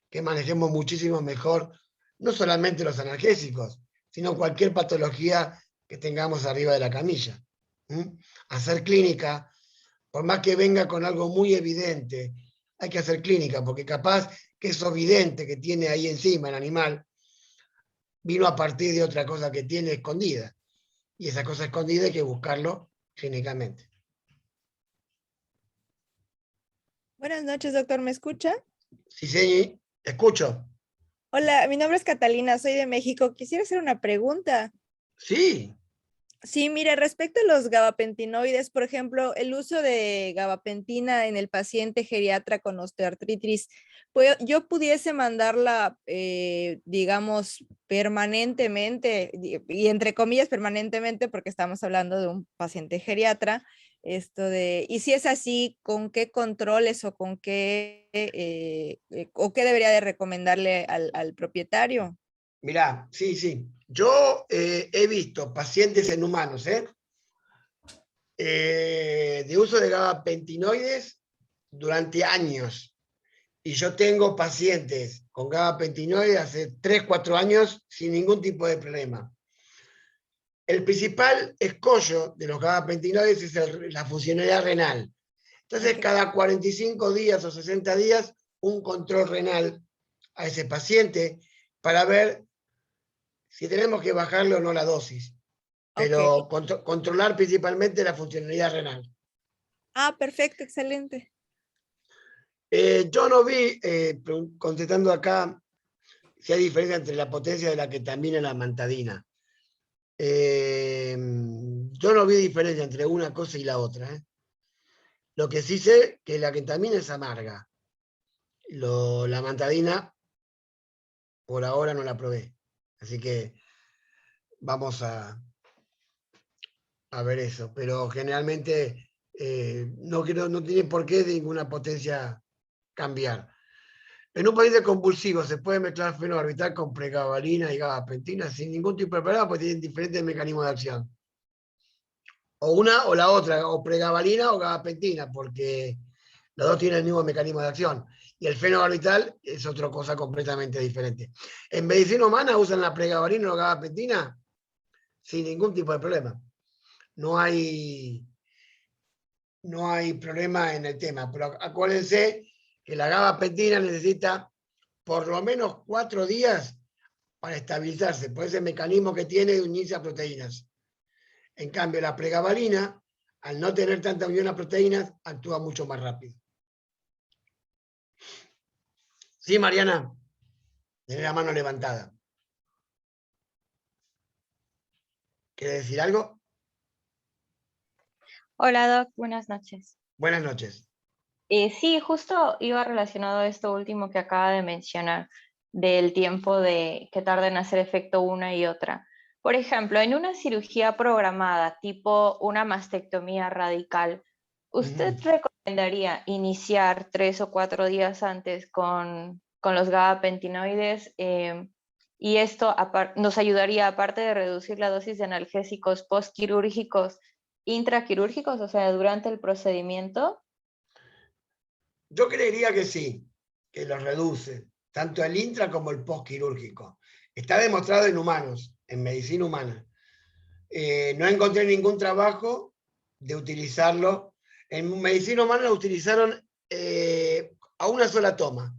que manejemos muchísimo mejor, no solamente los analgésicos, sino cualquier patología que tengamos arriba de la camilla. Hacer clínica, por más que venga con algo muy evidente, hay que hacer clínica, porque capaz que eso evidente que tiene ahí encima el animal vino a partir de otra cosa que tiene escondida. Y esa cosa escondida hay que buscarlo clínicamente. Buenas noches, doctor, ¿me escucha? Sí, sí, escucho. Hola, mi nombre es Catalina, soy de México. Quisiera hacer una pregunta. Sí, Sí, mire, respecto a los gabapentinoides, por ejemplo, el uso de gabapentina en el paciente geriatra con osteoartritis, pues yo pudiese mandarla, digamos, permanentemente, y entre comillas permanentemente, porque estamos hablando de un paciente geriatra, y si es así, ¿con qué controles o con qué, o qué debería de recomendarle al propietario? mirá, sí, sí. Yo he visto pacientes en humanos, de uso de gabapentinoides durante años. Y yo tengo pacientes con gabapentinoides hace 3, 4 años sin ningún tipo de problema. El principal escollo de los gabapentinoides es la funcionalidad renal. Entonces, Ok. cada 45 días o 60 días, un control renal a ese paciente para ver si tenemos que bajarle o no la dosis, Ok. pero controlar principalmente la funcionalidad renal. Ah, perfecto, excelente. Yo no vi, contestando acá, si hay diferencia entre la potencia de la ketamina y la amantadina. Yo no vi diferencia entre una cosa y la otra. Lo que sí sé que la ketamina es amarga. La amantadina, por ahora no la probé. Así que vamos a ver eso. Pero generalmente no tiene por qué de ninguna potencia cambiar. En un paciente convulsivo se puede mezclar fenobarbital con pregabalina y gabapentina sin ningún tipo de problema, porque tienen diferentes mecanismos de acción. O una o la otra, o pregabalina o gabapentina, porque los dos tienen el mismo mecanismo de acción. Y el fenobarbital es otra cosa completamente diferente. En medicina humana usan la pregabalina o la gabapentina sin ningún tipo de problema. No hay, no hay problema en el tema. Pero acuérdense que la gabapentina necesita por lo menos 4 días para estabilizarse, por ese mecanismo que tiene de unirse a proteínas. En cambio, la pregabalina, al no tener tanta unión a proteínas, actúa mucho más rápido. Sí, Mariana, tiene la mano levantada. ¿Quiere decir algo? Hola Doc, buenas noches. Buenas noches. Sí, justo iba relacionado a esto último que acaba de mencionar, del tiempo que tarda en hacer efecto una y otra. Por ejemplo, en una cirugía programada, tipo una mastectomía radical, ¿usted recomendaría iniciar 3 o 4 días antes con los gabapentinoides? Y esto nos ayudaría, aparte de reducir la dosis de analgésicos postquirúrgicos, intraquirúrgicos, o sea, durante el procedimiento. Yo creería que sí, que lo reduce, tanto el intra como el postquirúrgico. Está demostrado en humanos, en medicina humana. No encontré ningún trabajo de utilizarlo. En medicina humana lo utilizaron a una sola toma.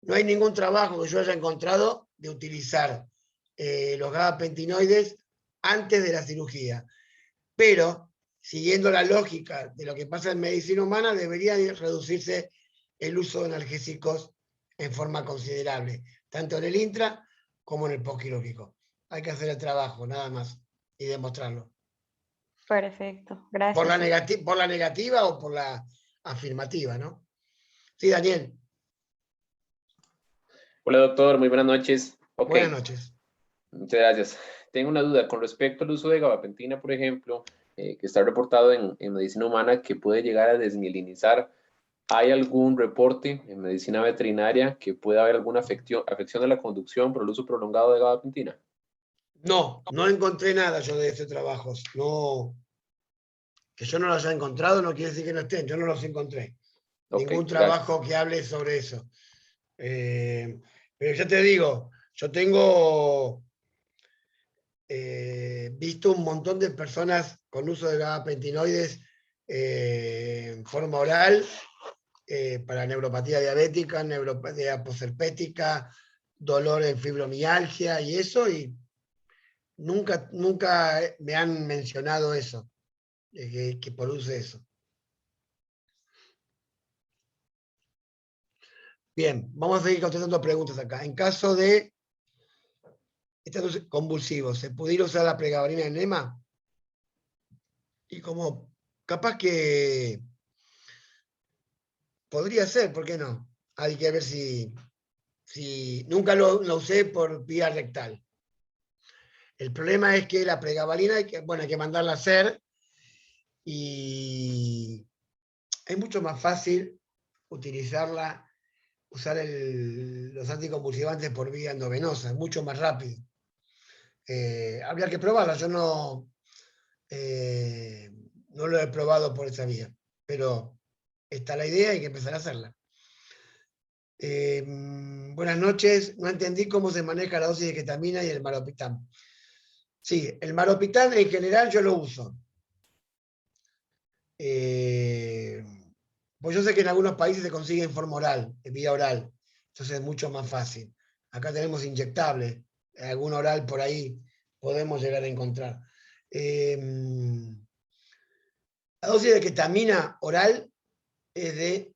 No hay ningún trabajo que yo haya encontrado de utilizar los gabapentinoides antes de la cirugía. Pero, siguiendo la lógica de lo que pasa en medicina humana, debería reducirse el uso de analgésicos en forma considerable, tanto en el intra como en el postquirúrgico. Hay que hacer el trabajo, nada más, y demostrarlo. Perfecto, Por la, gracias. por la negativa o por la afirmativa, ¿no? Sí, Daniel, Hola doctor, muy buenas noches. Ok, buenas noches. muchas gracias. Tengo una duda con respecto al uso de gabapentina, por ejemplo, que está reportado en medicina humana que puede llegar a desmielinizar. ¿Hay algún reporte en medicina veterinaria que pueda haber alguna afección de la conducción por el uso prolongado de gabapentina? No, no encontré nada yo de estos trabajos. No, que yo no los haya encontrado no quiere decir que no estén, yo no los encontré. Ok, ningún gracias. trabajo que hable sobre eso. Pero ya te digo, yo tengo visto un montón de personas con uso de gabapentinoides en forma oral para neuropatía diabética, neuropatía posherpética, dolor en fibromialgia y eso, y nunca me han mencionado eso, que produce eso. Bien, vamos a seguir contestando preguntas acá. En caso de estados convulsivos, ¿se pudiera usar la pregabalina en enema? Y como capaz que podría ser, ¿por qué no? Hay que ver si nunca lo usé por vía rectal. El problema es que la pregabalina hay que mandarla a hacer y es mucho más fácil utilizarla, usar los anticonvulsivantes por vía endovenosa, es mucho más rápido. Habría que probarla, yo no lo he probado por esa vía, pero está la idea y hay que empezar a hacerla. Buenas noches, no entendí cómo se maneja la dosis de ketamina y el maropitán. Sí, el maropitán en general yo lo uso. Pues yo sé que en algunos países se consigue en forma oral, en vía oral, entonces es mucho más fácil. Acá tenemos inyectable, algún oral por ahí podemos llegar a encontrar. La dosis de ketamina oral es de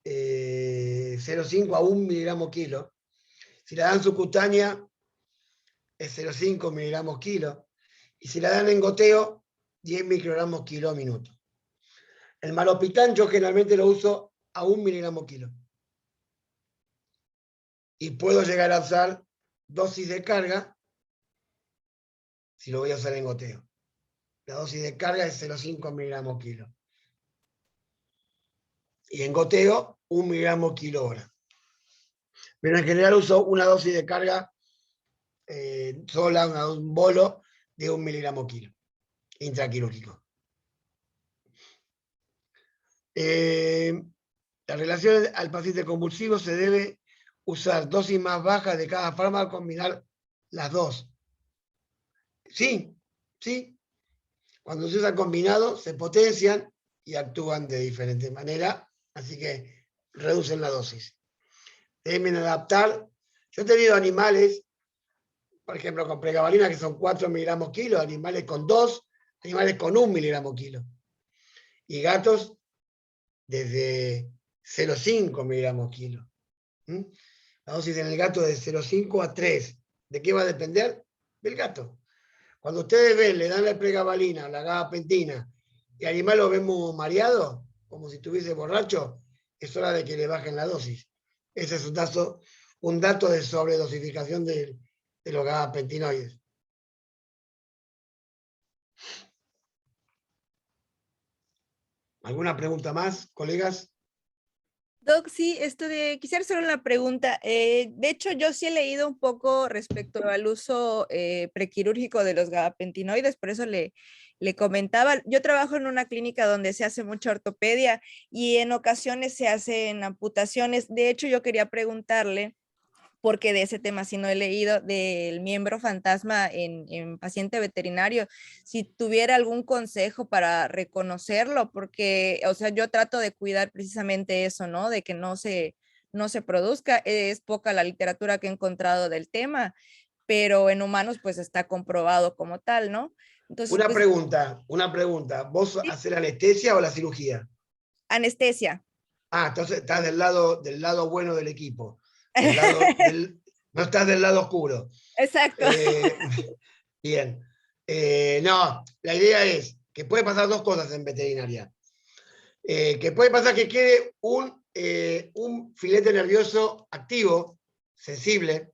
0,5 a 1 miligramo kilo. Si la dan subcutánea es 0,5 miligramos kilo. Y si la dan en goteo, 10 microgramos kilo minuto. El maropitán yo generalmente lo uso a 1 miligramo kilo. Y puedo llegar a usar dosis de carga si lo voy a usar en goteo. La dosis de carga es 0,5 miligramos kilo. Y en goteo, 1 miligramo kilo hora. Pero en general uso una dosis de carga sola, un bolo de 1 miligramo kilo, intraquirúrgico. La relación al paciente convulsivo se debe usar dosis más bajas de cada fármaco, combinar las dos. Sí, sí. Cuando se usan combinados, se potencian y actúan de diferente manera, así que reducen la dosis. Deben adaptar. Yo he tenido animales, por ejemplo, con pregabalina, que son 4 miligramos kilo, animales con 2, animales con 1 miligramo kilo. Y gatos desde 0,5 miligramos kilo. La dosis en el gato es de 0,5 a 3. ¿De qué va a depender? Del gato. Cuando ustedes ven, le dan la pregabalina, la gabapentina, y al animal lo vemos mareado, como si estuviese borracho, es hora de que le bajen la dosis. Ese es un dato de sobredosificación de los gabapentinoides. ¿Alguna pregunta más, colegas? Doc, sí, quisiera hacer una pregunta. De hecho, yo sí he leído un poco respecto al uso prequirúrgico de los gabapentinoides, por eso le comentaba. Yo trabajo en una clínica donde se hace mucha ortopedia y en ocasiones se hacen amputaciones. De hecho, yo quería preguntarle, porque de ese tema sí no he leído, del miembro fantasma en paciente veterinario, si tuviera algún consejo para reconocerlo, porque, o sea, yo trato de cuidar precisamente eso, ¿no? De que no se produzca. Es poca la literatura que he encontrado del tema, pero en humanos pues está comprobado como tal, ¿no? Entonces, Una pues, pregunta. ¿Vos sí, hacés la anestesia o la cirugía? anestesia. Ah, entonces estás del lado bueno del equipo. No estás del lado oscuro. Exacto. Bien. No, la idea es que puede pasar dos cosas en veterinaria. Que puede pasar que quede un filete nervioso activo, sensible,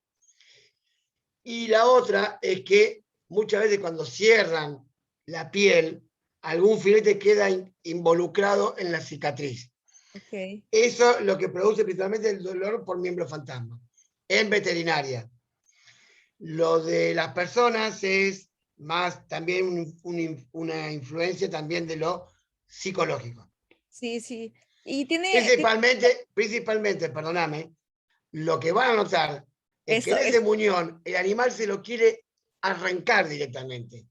y la otra es que muchas veces cuando cierran la piel, algún filete queda involucrado en la cicatriz. Okay. Eso es lo que produce principalmente el dolor por miembro fantasma, en veterinaria. Lo de las personas es más también una influencia también de lo psicológico. Sí, sí. Y tiene Principalmente, perdóname, lo que van a notar es que eso, en ese muñón el animal se lo quiere arrancar directamente.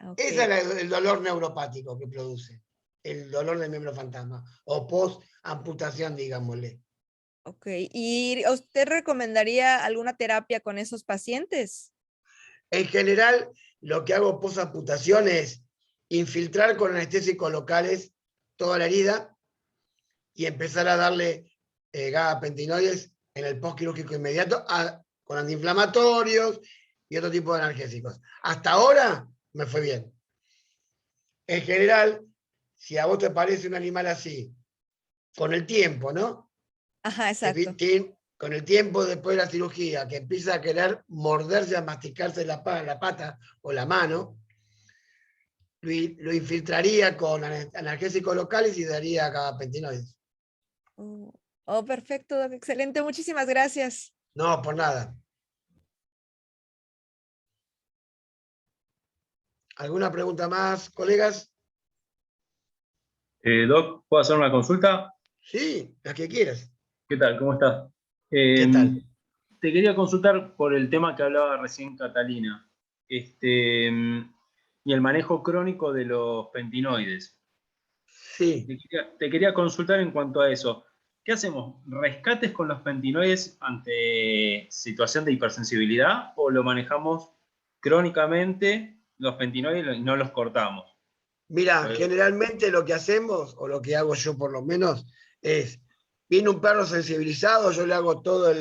ok. Ese es el dolor neuropático que produce, el dolor del miembro fantasma, o post-amputación, digámosle. Ok, ¿y usted recomendaría alguna terapia con esos pacientes? En general, lo que hago post-amputación es infiltrar con anestésicos locales toda la herida y empezar a darle gabapentinoides en el postquirúrgico inmediato con antiinflamatorios y otro tipo de analgésicos. Hasta ahora me fue bien. En general, si a vos te parece un animal así, con el tiempo, ¿no? Ajá, exacto. Con el tiempo después de la cirugía, que empieza a querer morderse, a masticarse la pata o la mano, lo infiltraría con analgésicos locales y daría gabapentinoides. Oh, oh, perfecto, doc, excelente, muchísimas gracias. No, por nada. ¿Alguna pregunta más, colegas? Doc, ¿puedo hacer una consulta? Sí, la que quieras. ¿Qué tal? ¿Cómo estás? ¿Qué tal? Te quería consultar por el tema que hablaba recién Catalina, y el manejo crónico de los pentinoides. Sí. Te quería consultar en cuanto a eso. ¿Qué hacemos? ¿Rescates con los pentinoides ante situación de hipersensibilidad o lo manejamos crónicamente los pentinoides y no los cortamos? Mira, generalmente lo que hacemos, o lo que hago yo por lo menos, es, viene un perro sensibilizado, yo le hago todo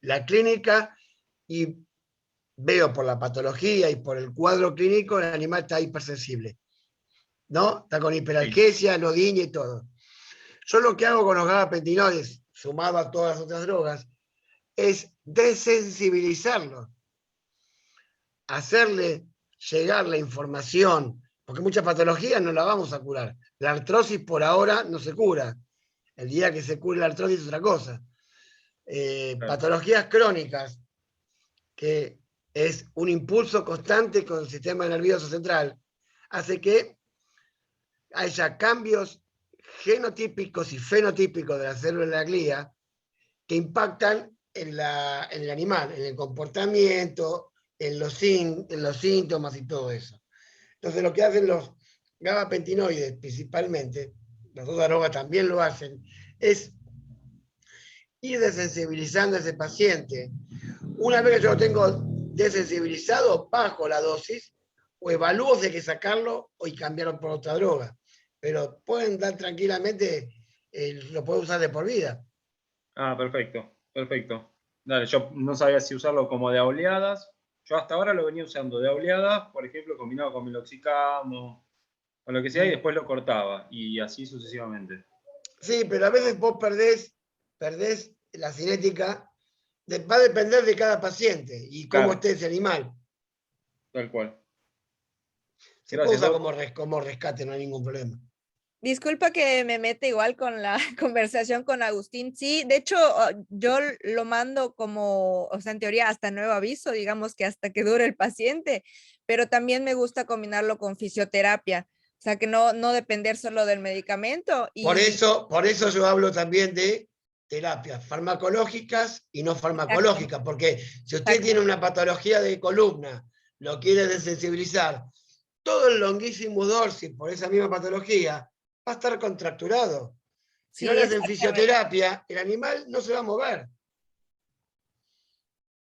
la clínica y veo por la patología y por el cuadro clínico, el animal está hipersensible, ¿no? Está con hiperalgesia, nodiña y todo. Yo lo que hago con los gabapentinoides, sumado a todas las otras drogas, es desensibilizarlo, hacerle llegar la información, porque muchas patologías no la vamos a curar. La artrosis por ahora no se cura. El día que se cure la artrosis es otra cosa. Patologías crónicas, que es un impulso constante con el sistema nervioso central, hace que haya cambios genotípicos y fenotípicos de la célula de la glía que impactan en el animal, en el comportamiento, en los síntomas y todo eso. Entonces lo que hacen los gabapentinoides principalmente, las otras drogas también lo hacen, es ir desensibilizando a ese paciente. Una vez que yo lo tengo desensibilizado, bajo la dosis o evalúo si hay que sacarlo y cambiarlo por otra droga. Pero pueden dar tranquilamente, lo pueden usar de por vida. Ah, perfecto, perfecto. Dale, yo no sabía si usarlo como de oleadas. Yo hasta ahora lo venía usando de oleadas, por ejemplo, combinado con meloxicam o lo que sea, y después lo cortaba, y así sucesivamente. Sí, pero a veces vos perdés la cinética, va a depender de cada paciente y cómo Claro, esté ese animal. tal cual. Se puede Gracias, usar Doc. como rescate, no hay ningún problema. Disculpa que me mete igual con la conversación con Agustín. Sí, de hecho, yo lo mando como, o sea, en teoría hasta nuevo aviso, digamos que hasta que dure el paciente, pero también me gusta combinarlo con fisioterapia, o sea, que no depender solo del medicamento. Por eso yo hablo también de terapias farmacológicas y no Exacto, farmacológicas, porque si usted tiene exacto. una patología de columna, lo quiere desensibilizar, todo el longuísimo dorsi por esa misma patología va a estar contracturado. Si no Sí, le hacen exactamente. fisioterapia, el animal no se va a mover.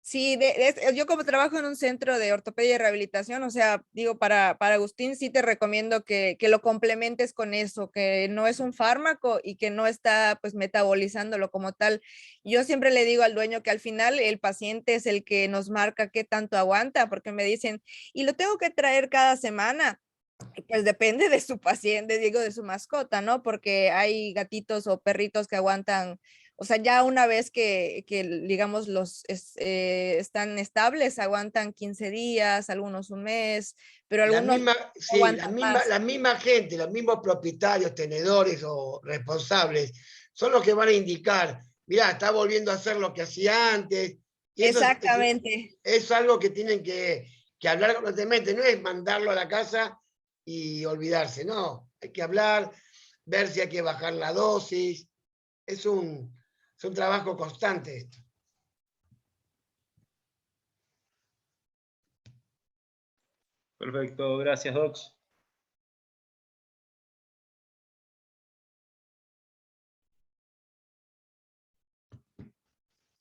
Sí, yo como trabajo en un centro de ortopedia y rehabilitación, o sea, digo, para Agustín sí te recomiendo que lo complementes con eso, que no es un fármaco y que no está pues metabolizándolo como tal. Yo siempre le digo al dueño que al final el paciente es el que nos marca qué tanto aguanta, porque me dicen, y lo tengo que traer cada semana. Pues depende de su paciente, digo, de su mascota, ¿no? Porque hay gatitos o perritos que aguantan, o sea, ya una vez que digamos, están estables, aguantan 15 días, algunos un mes, pero algunos Sí, aguantan más. la misma gente, los mismos propietarios, tenedores o responsables, son los que van a indicar, mirá, está volviendo a hacer lo que hacía antes, y eso Exactamente. es algo que tienen que hablar constantemente, no es mandarlo a la casa y olvidarse, no, hay que hablar, ver si hay que bajar la dosis. Es un trabajo constante esto. Perfecto, gracias, Docs.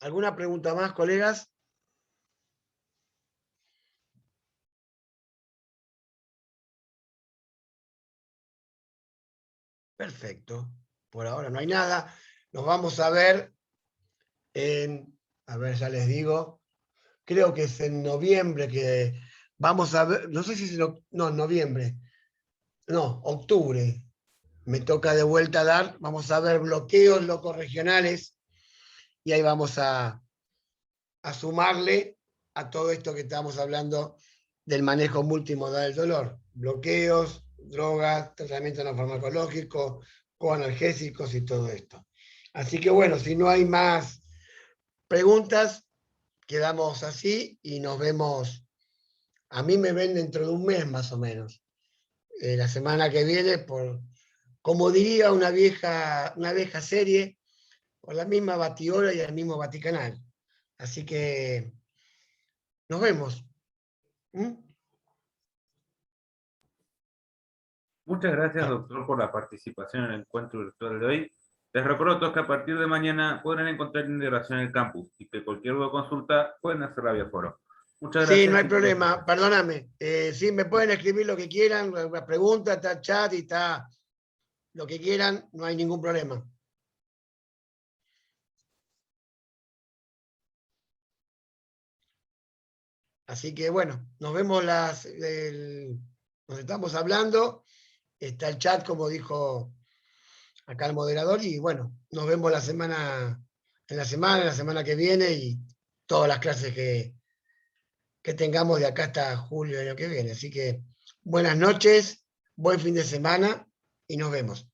¿Alguna pregunta más, colegas? Perfecto. Por ahora no hay nada. Nos vamos a ver a ver, ya les digo, creo que es en noviembre que vamos a ver, no sé si es en noviembre, no, octubre. Me toca de vuelta dar, vamos a ver bloqueos locorregionales y ahí vamos a sumarle a todo esto que estamos hablando del manejo multimodal del dolor. Bloqueos, drogas, tratamiento no farmacológico, coanalgésicos y todo esto. Así que bueno, si no hay más preguntas, quedamos así y nos vemos. A mí me ven dentro de un mes más o menos. La semana que viene, como diría una vieja serie, por la misma batihora y el mismo Vaticanal. Así que nos vemos. ¿Mm? Muchas gracias, Ah, doctor, por la participación en el encuentro virtual de hoy. Les recuerdo a todos que a partir de mañana podrán encontrar integración en el campus y que cualquier duda o consulta pueden hacerla vía foro. Muchas sí, no gracias hay y que les problema. Perdóname. Sí, me pueden escribir lo que quieran, la pregunta, está el chat y está lo que quieran, no hay ningún problema. Así que bueno, nos vemos nos estamos hablando. Está el chat, como dijo acá el moderador, y bueno, nos vemos en la semana que viene y todas las clases que tengamos de acá hasta julio del año que viene. Así que buenas noches, buen fin de semana y nos vemos.